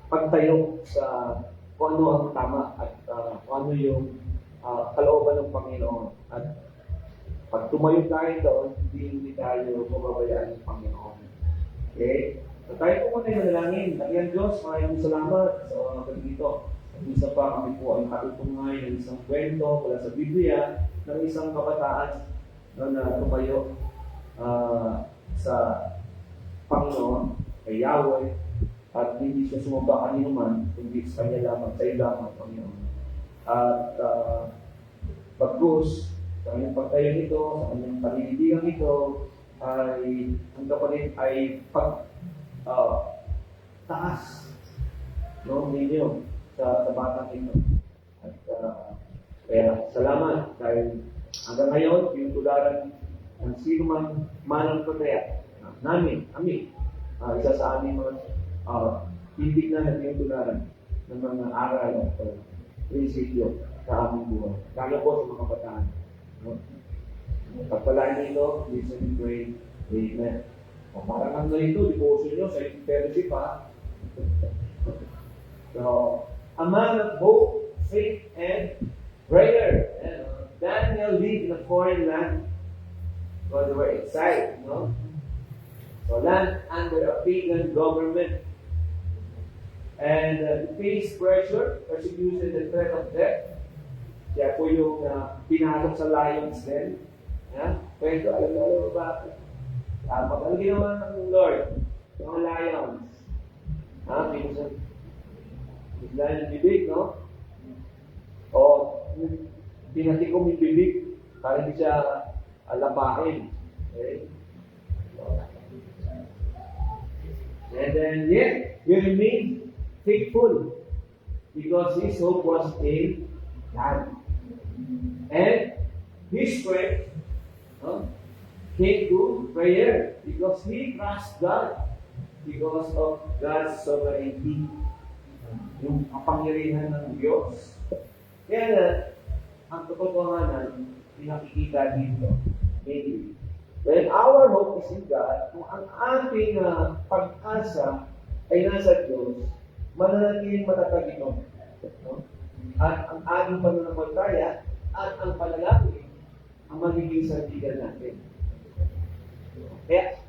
pagtayo sa kung ano ang tama at kung ano yung kalooban ng Panginoon. At pag tumayo tayo doon, hindi tayo mababayaan ng Panginoon. Okay? So tayo po muna yung manalangin. Nagyan Diyos, maraming salamat sa mga ganito. At isa pa kami po ay nakatutungay ng isang kwento mula sa Biblia ng isang kabataan na tumayo sa Panginoon, kay Yahweh, at hindi siya sumamba kanino man, kundi sa kanya lamang, sa iyo lamang, Panginoon. At pagkus, sa kanyang pagtayo nito, sa kanyang paninidigan ito, ay ang kapalit ay taas ninyo sa batang ito. At kaya salamat dahil hanggang ngayon, yung tularan ng sino man manang pataya namin, isa sa aming mga hindi na natin tularan ng mga aral at prinsipyo sa aming buhay. Lalo po sa mga kabataan. Pagpalain nito, listen and pray. Amen. O parang ang ito, devotion nyo sa fellowship ha. So, a man of hope, faith, and prayer. And Daniel lived in a foreign land. So they were excited, no? So land under a pagan government. And faced pressure, persecution, and threat of death. Kaya po yung pinasok sa lions den. Pwede, alam mo ba? Pag ginawa ng Lord, yung lions. Bigla yung bibig, no? O, pinatikom yung bibig para hindi siya lapain. Okay? And then, yet, he remained faithful because his hope was in God. And his strength came to prayer because he trusts God because of God's sovereignty. Yung kapangyarihan ng Diyos. Kaya nga, ang katotohanan, pinakikita dito, maybe. When our hope is in God, kung ang ating pag-asa ay nasa Diyos, mananatiling matatag ito. No? At ang ating pananampalataya at ang panalangin ang magiging sandigan natin. Kaya,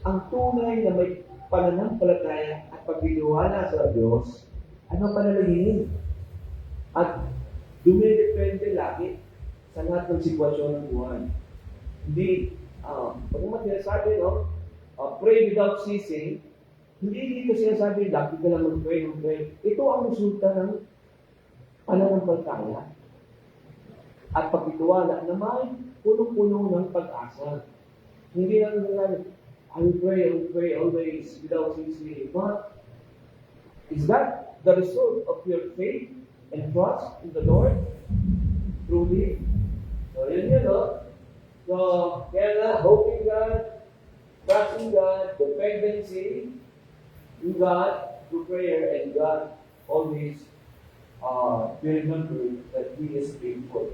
ang tunay na may pananampalataya at pagbinuwala sa Diyos, ano panalangin? At dumidepende lagi sa lahat ng sitwasyon ng buhay. Hindi, pag sinasabi, pray without ceasing, hindi dito sinasabi, lagi ka lang mag-pray. Ito ang resulta ng pananampalataya at pagtitiwala na may punong-puno ng pag-asa. Hindi lang sinasabi, I will pray always without ceasing. But is that the result of your faith and trust in the Lord? Truly. So, yun, no? So, kaya na, hoping God, trusting God, dependency in God through prayer, and God always remember that He is faithful.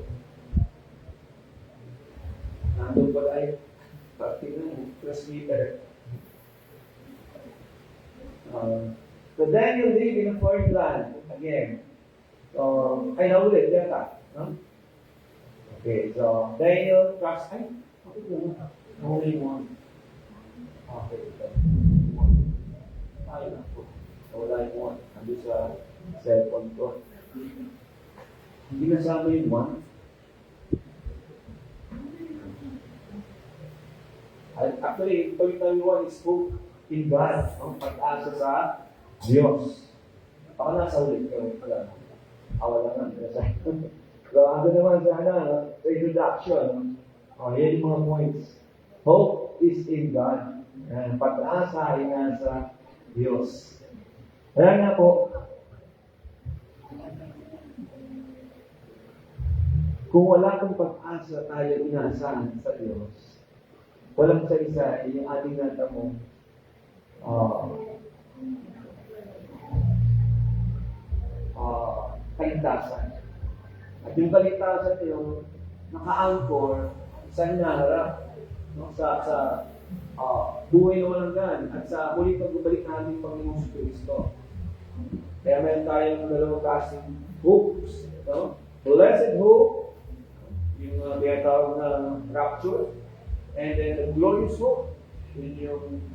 Nandun ba tayo? Tingnan, first meter. So Daniel lived in a foreign land again. So, ay naulit, yan ka. No? Okay, so Daniel trust, only one. Okay, ito. Ay, naku. Wala yung one. Ando sa cellphone ko. Hindi nasama yung one. Actually, pag one is hope in God, ang pag-asa sa Diyos. Ako nasa ulit ko. Wala nga. So, ano naman sana, sa introduction, yan yung mga points. Hope is in God. Pag-asa ay nasa Diyos. Kaya nga po, Kung wala kang pag-asa tayo inaasahan sa Diyos, walang sa isa, yung ating natamo, kaligtasan. At yung kaligtasan yung naka-anchor sa hinaharap, no? sa buhay na walang gan at sa muling pagbabalik natin Panginoon sa Kristo. Kaya meron tayong dalawang klaseng hopes. No? Blessed hope, yung tinatawag na rapture, and then the glorious hope, yung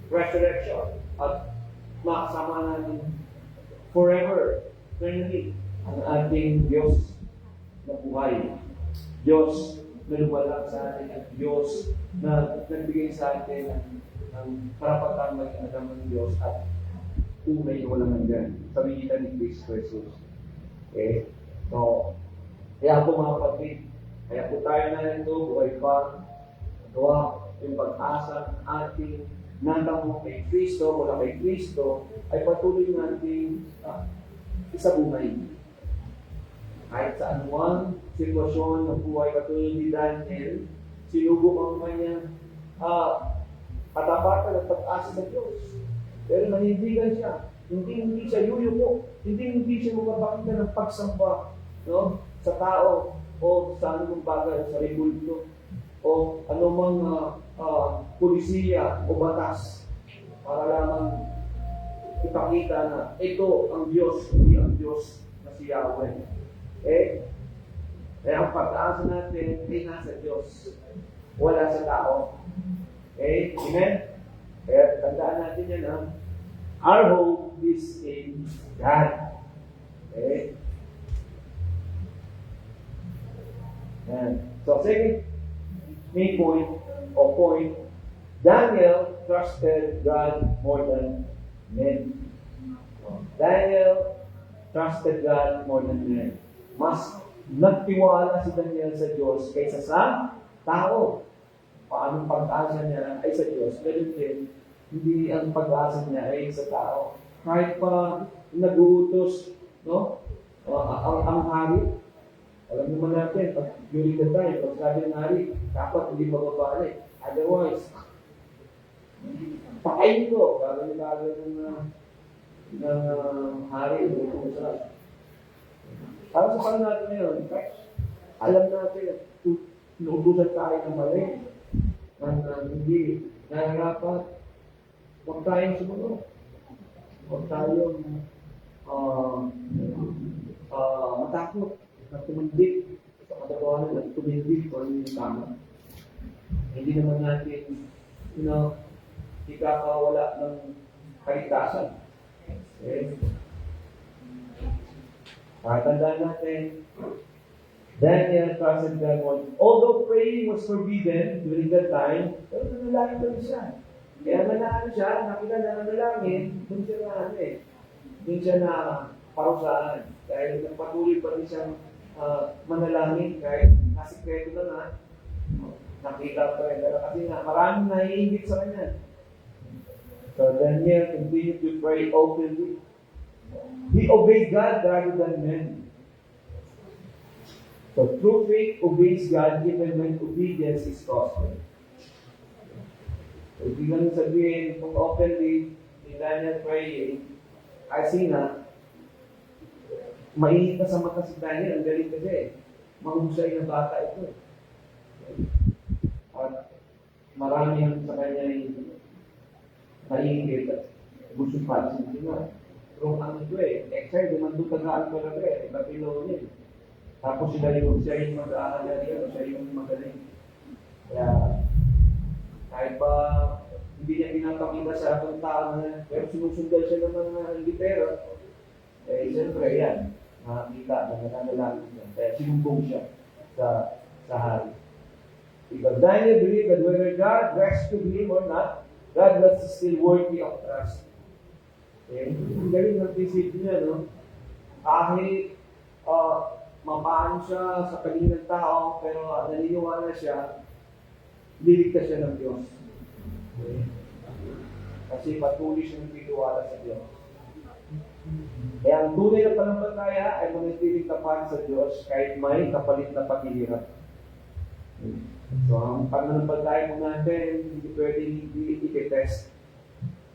resurrection. At makasama natin forever, eternally, ang ating Diyos na buhay. Diyos na lumalang sa atin at Diyos na nagbigay sa atin ng karapatang maging anak ng Diyos at umay na walang hanggan sa magitan ni Cristo Jesus. Okay? So, kaya po mga kapatid, kaya po tayo na nito, buhay pa, gawa yung pag-asa ng ating natamo kay Kristo, mula kay Kristo, ay patuloy natin isabuhay. Kahit sa anumang sitwasyon ng buhay, katulad ni Daniel, sinubok ang kanyang katapatan at pag-asa sa Diyos. Pero nanindigan siya. Hindi siya yuyuko. Hindi siya magpapakita ng pagsamba, no? Sa tao o sa anumang bagay, sa rebulto o anumang pulisiya o batas para lamang ipakita na ito ang Diyos, hindi ang Diyos na si Yahweh. Kaya ang pag-asa natin ay nasa Diyos, wala sa tao. Amen? Kaya tandaan natin yan, ha? Our hope is in God. So, second main point, Daniel trusted God more than men. Daniel trusted God more than men. Mas nagtiwala si Daniel sa Diyos kaysa sa tao. Paano pag-asa niya ay sa Diyos, ganun din, hindi ang pag-asa niya ay sa tao. Kahit pa nag-uutos, no? Ang hari, alam naman natin, pag during the time, pag sabi ng hari, dapat hindi mababalik. Otherwise, pakain ko, gagawin ng hari, uutos. Para sa pala natin ngayon, alam natin, inuutusan tayo ng mali, hindi, na dapat, huwag tayong sumunod. Huwag tayong matakot na tumindig sa katotohanan at tumindig kung ano yung tama. Hindi naman natin, ikakawala ng kaligtasan. Tandaan natin, Daniel trusted God more. Although praying was forbidden during that time, pero nanalangin pa rin siya. Kaya nanalo siya, nakita na nanalangin, doon siya na parusahan. Dahil nagpatuloy pa rin siyang manalangin, kahit nasikreto na nga, nakita pa rin. Kasi nga, maraming naiingit sa kanya. So Daniel continued to pray openly. He obeyed God rather than men. So true faith obeys God even when obedience is costly. So hindi lang sabihin kung openly ni Daniel praying, kasi na mainit na sa mata si Daniel, ang galing kasi mahusay na bata ito. At marami ang sa kanya yung naiingit at gusto pa siya nga. Pero ano ito exile, dumandong tagaan ko na Babylonia. Tapos siya yung mag-aalala, siya yung magaling. Kaya, kahit pa hindi niya pinapakita sa atong tao na, pero sinusundan siya ng mga litero, siyempre yan, nakakita na nananalangin niya. Kaya sinumbong siya sa hari. Because Daniel believed that whether God rescued him or not, God was still worthy of trust. Ang galing ng isip niya, no? Kahit mapaan siya sa kaling ng tao, pero naniniwala siya, liligtas siya ng Diyos. Kasi patuloy siya nagtitiwala sa Diyos. Kaya ang tunay na pananampalataya ay manatiling tapat sa Diyos kahit may kapalit na paghihirap. So, ang pananampalataya mo natin, hindi pwedeng hindi i-test.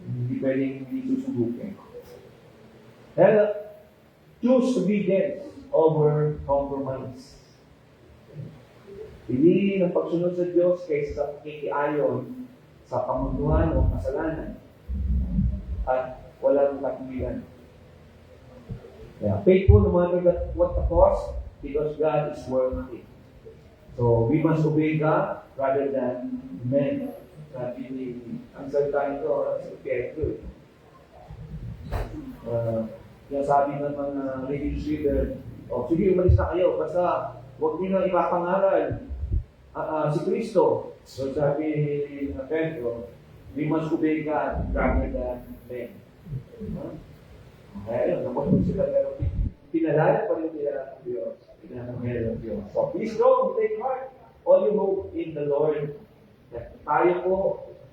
Hindi pwedeng hindi susubukin. Kaya, choose obedience over compromise. Piliin ang pagsunod sa Diyos kaysa sa pakikiayon sa kamunduhan o kasalanan at walang katuwiran. Yeah, faithful no matter what the cost, because God is worth it. So, we must obey God rather than men. Sabi ni, ang salita nito, si Pedro. Sabi ng mga religious leader, sige, umalis na kayo, basta huwag niyo na ipapangaral si Kristo. So, sabi ni Pedro, we must obey God rather than men. Kaya yun, napunod sila, pero pinalala pa rin nila ang Diyos. Pinalala ng Diyos. So, be strong, take heart, all you hope in the Lord. Tayo po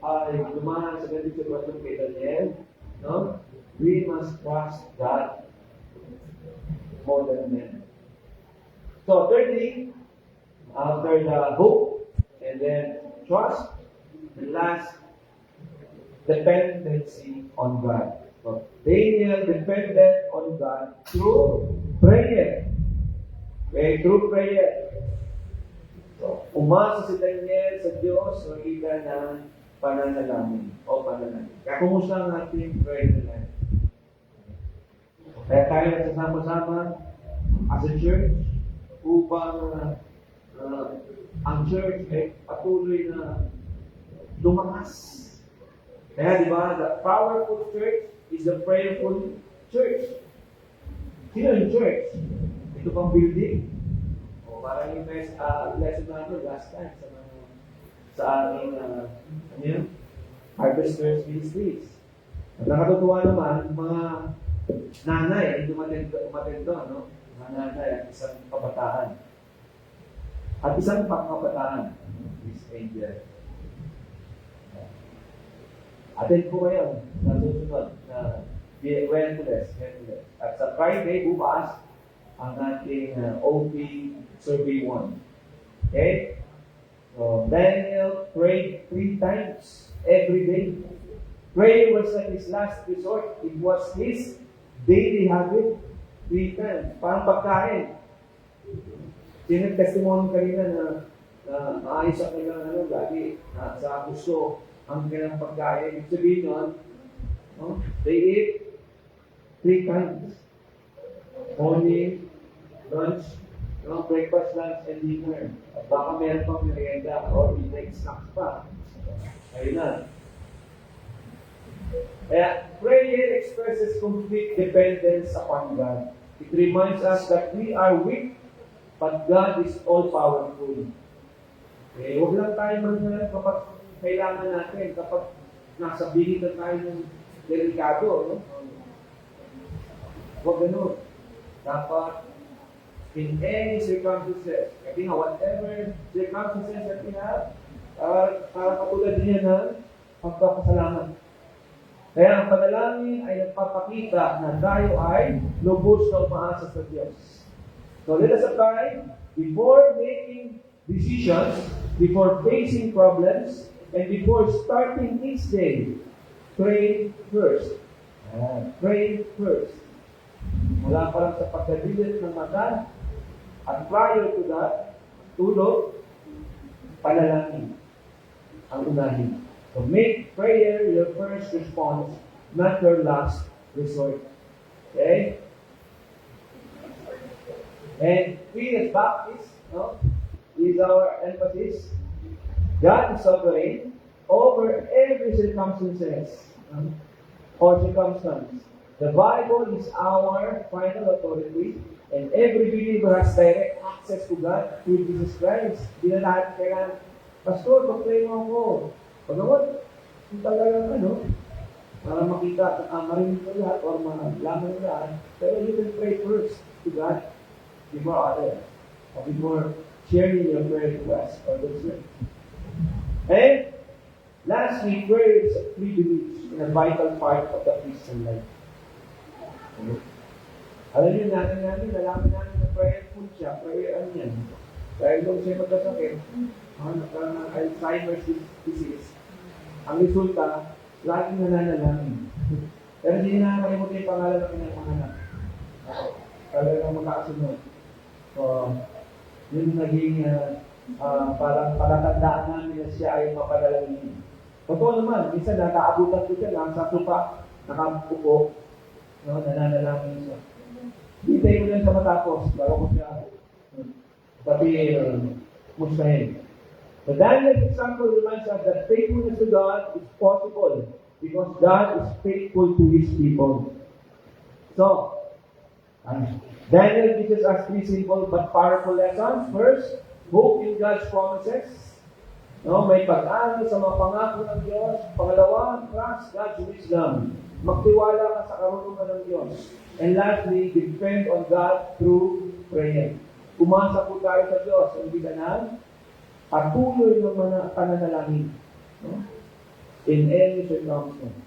ay dumaan sa ganito sitwasyon kay Daniel. No? We must trust God more than men. So, thirdly, after the hope, and then trust, the last, dependency on God. So, Daniel depended on God through prayer. Okay, through prayer. So, umasa si Daniel sa Diyos sa kita ng pananalangin o pananalangin. Kaya kumusta ang ating prayer life? Kaya tayo nagsasama-sama as a church upang ang church ay patuloy na lumakas. Kaya di ba, the powerful church is the prayerful church. Sino yung church? Ito pang building. O parang yung lesson natin last time sa aming Harvesters Ministries. At nakatutuwa naman, mga nanay ay umatendo, no? Mga nanay at isang kabataan. At isang pangkabataan, Miss Angel. Attend po kayo sa susunod na Wednesday. At sa Friday, bukas, ang ating OP Survey 1. Okay? So, Daniel prayed 3 times every day. Prayer was like his last resort. It was his daily habit. 3 times. Parang pagkain. Sino testimony kanina na maayos ang kanilang lagi sa gusto ang kanilang pagkain. Ibig sabihin nun, no? They eat 3 times. Morning, lunch, breakfast, lunch, and dinner. At baka meron pang merienda or midnight snacks pa. Ayun na. Kaya, prayer expresses complete dependence upon God. It reminds us that we are weak, but God is all-powerful. Okay, huwag lang tayo magsasabi kapag kailangan natin, kapag nasa bihig na tayo ng delikado, no? Huwag ganun. Dapat, in any circumstances, kasi nga, whatever circumstances that we have, para katulad niya ng pagpapasalamat. Kaya ang panalangin ay nagpapakita na tayo ay lubos na umaasa sa Diyos. So let us apply before making decisions, before facing problems, and before starting each day. Pray first. Pray first. Mula pa lang sa pagkadilit ng mata, at prior to that, tulog, panalangin ang unahin. So make prayer your first response, not your last resort. Okay? And we as Baptists, no, is our emphasis. God is sovereign over every circumstance or circumstance. The Bible is our final authority, and every believer has direct access to God through Jesus Christ. Hindi na lahat kailangan, Pastor, pag-pray mo ako. Pagkawag, kung talagang para makita, marinig mo lahat or malaman mo lahat, pero you can pray first to God before others, or before sharing your prayer request or concern. And lastly, prayer is a privilege and a vital part of the Christian life. Alam niyo, natin, nalaman namin na prayerful siya, prayer yan. Dahil doon siya magkasakit, Alzheimer's disease. Ang resulta, laging nananalangin. Pero hindi na nakalimutin yung pangalan ng kanyang mga anak. Talagang magkakasunod. So, yun naging parang palatandaan namin na siya ay mapanalangin. Totoo naman, minsan nakaabutan ko siya lang sa sopa, nakapupo, no, nananalangin siya. Hintay mo lang sa matapos, bago ko siya mustahin. The Daniel's example reminds us that faithfulness to God is possible because God is faithful to His people. So, Daniel teaches us three simple but powerful lessons. First, hope in God's promises. No, may pag-asa sa mga pangako ng Diyos. Pangalawa, trust God's wisdom. Magtiwala ka sa karunungan ng Diyos. And lastly, depend on God through prayer. Umasa po tayo sa Diyos. Hindi ka na patuloy ng mga pananalangin. No? In any circumstance.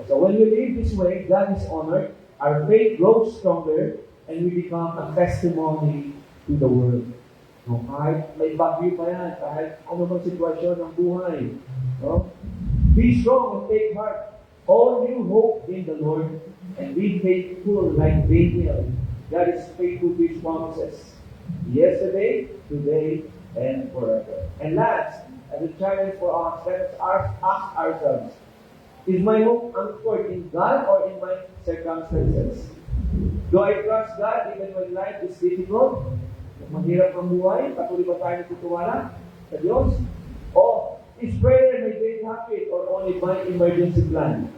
So when we live this way, God is honored, our faith grows stronger, and we become a testimony to the world. No? Kahit may bagyo pa yan, kahit ano mang sitwasyon ng buhay. No? Be strong and take heart. All you hope in the Lord, and be faithful like Daniel. God is faithful to His promises. Yesterday, today, and forever. And last, as a challenge for us, let us ask ourselves, is my hope anchored in God or in my circumstances? Do I trust God even when life is difficult? Mahirap ang buhay, patuloy ba tayo natutuwala sa Diyos? O is prayer my daily habit or only my emergency plan?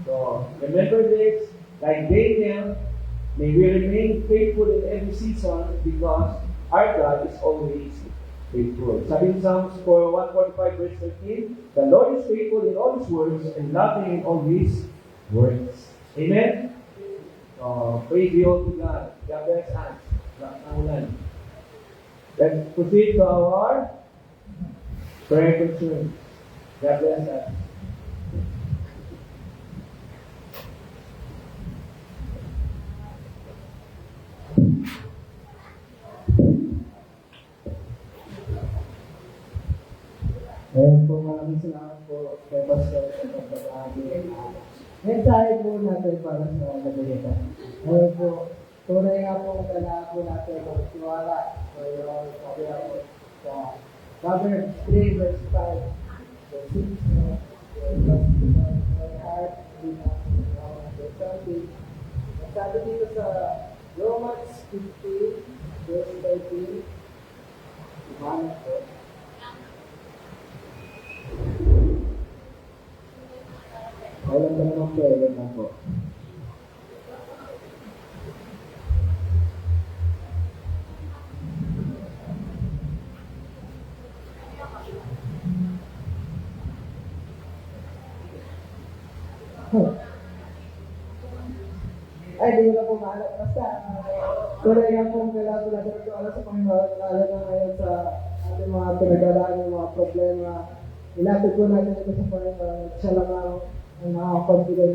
So, remember this, like Daniel, may we remain faithful in every season because our God is always faithful. Sabi ng Psalms 145 verse 13, the Lord is faithful in all His words and loving in all His words. Amen? Praise be all to God. God bless us. Let's proceed to our prayer concern. God bless us. Ngayon po, maraming salamat po kay Pastor sa pagpapahagi. Mensahe po natin para sa nagalitan. Ngayon po, tunay nga po kailangan po natin magtiwala. So, yung sabi ako sa Proverbs 3 verse 5, the 6, my heart, sabi dito sa Romans 15 verse 13, imanan po. Walang ka naman po, walang lang po. Ay, di ko na po mahalap. Basta, tuloy nga po kailangan po natin ito sa Panginoon. Lalo na ngayon sa ating mga pinagalaan ng mga problema. Ilapit po natin ito sa Panginoon. Siya lang ang nakaka-confident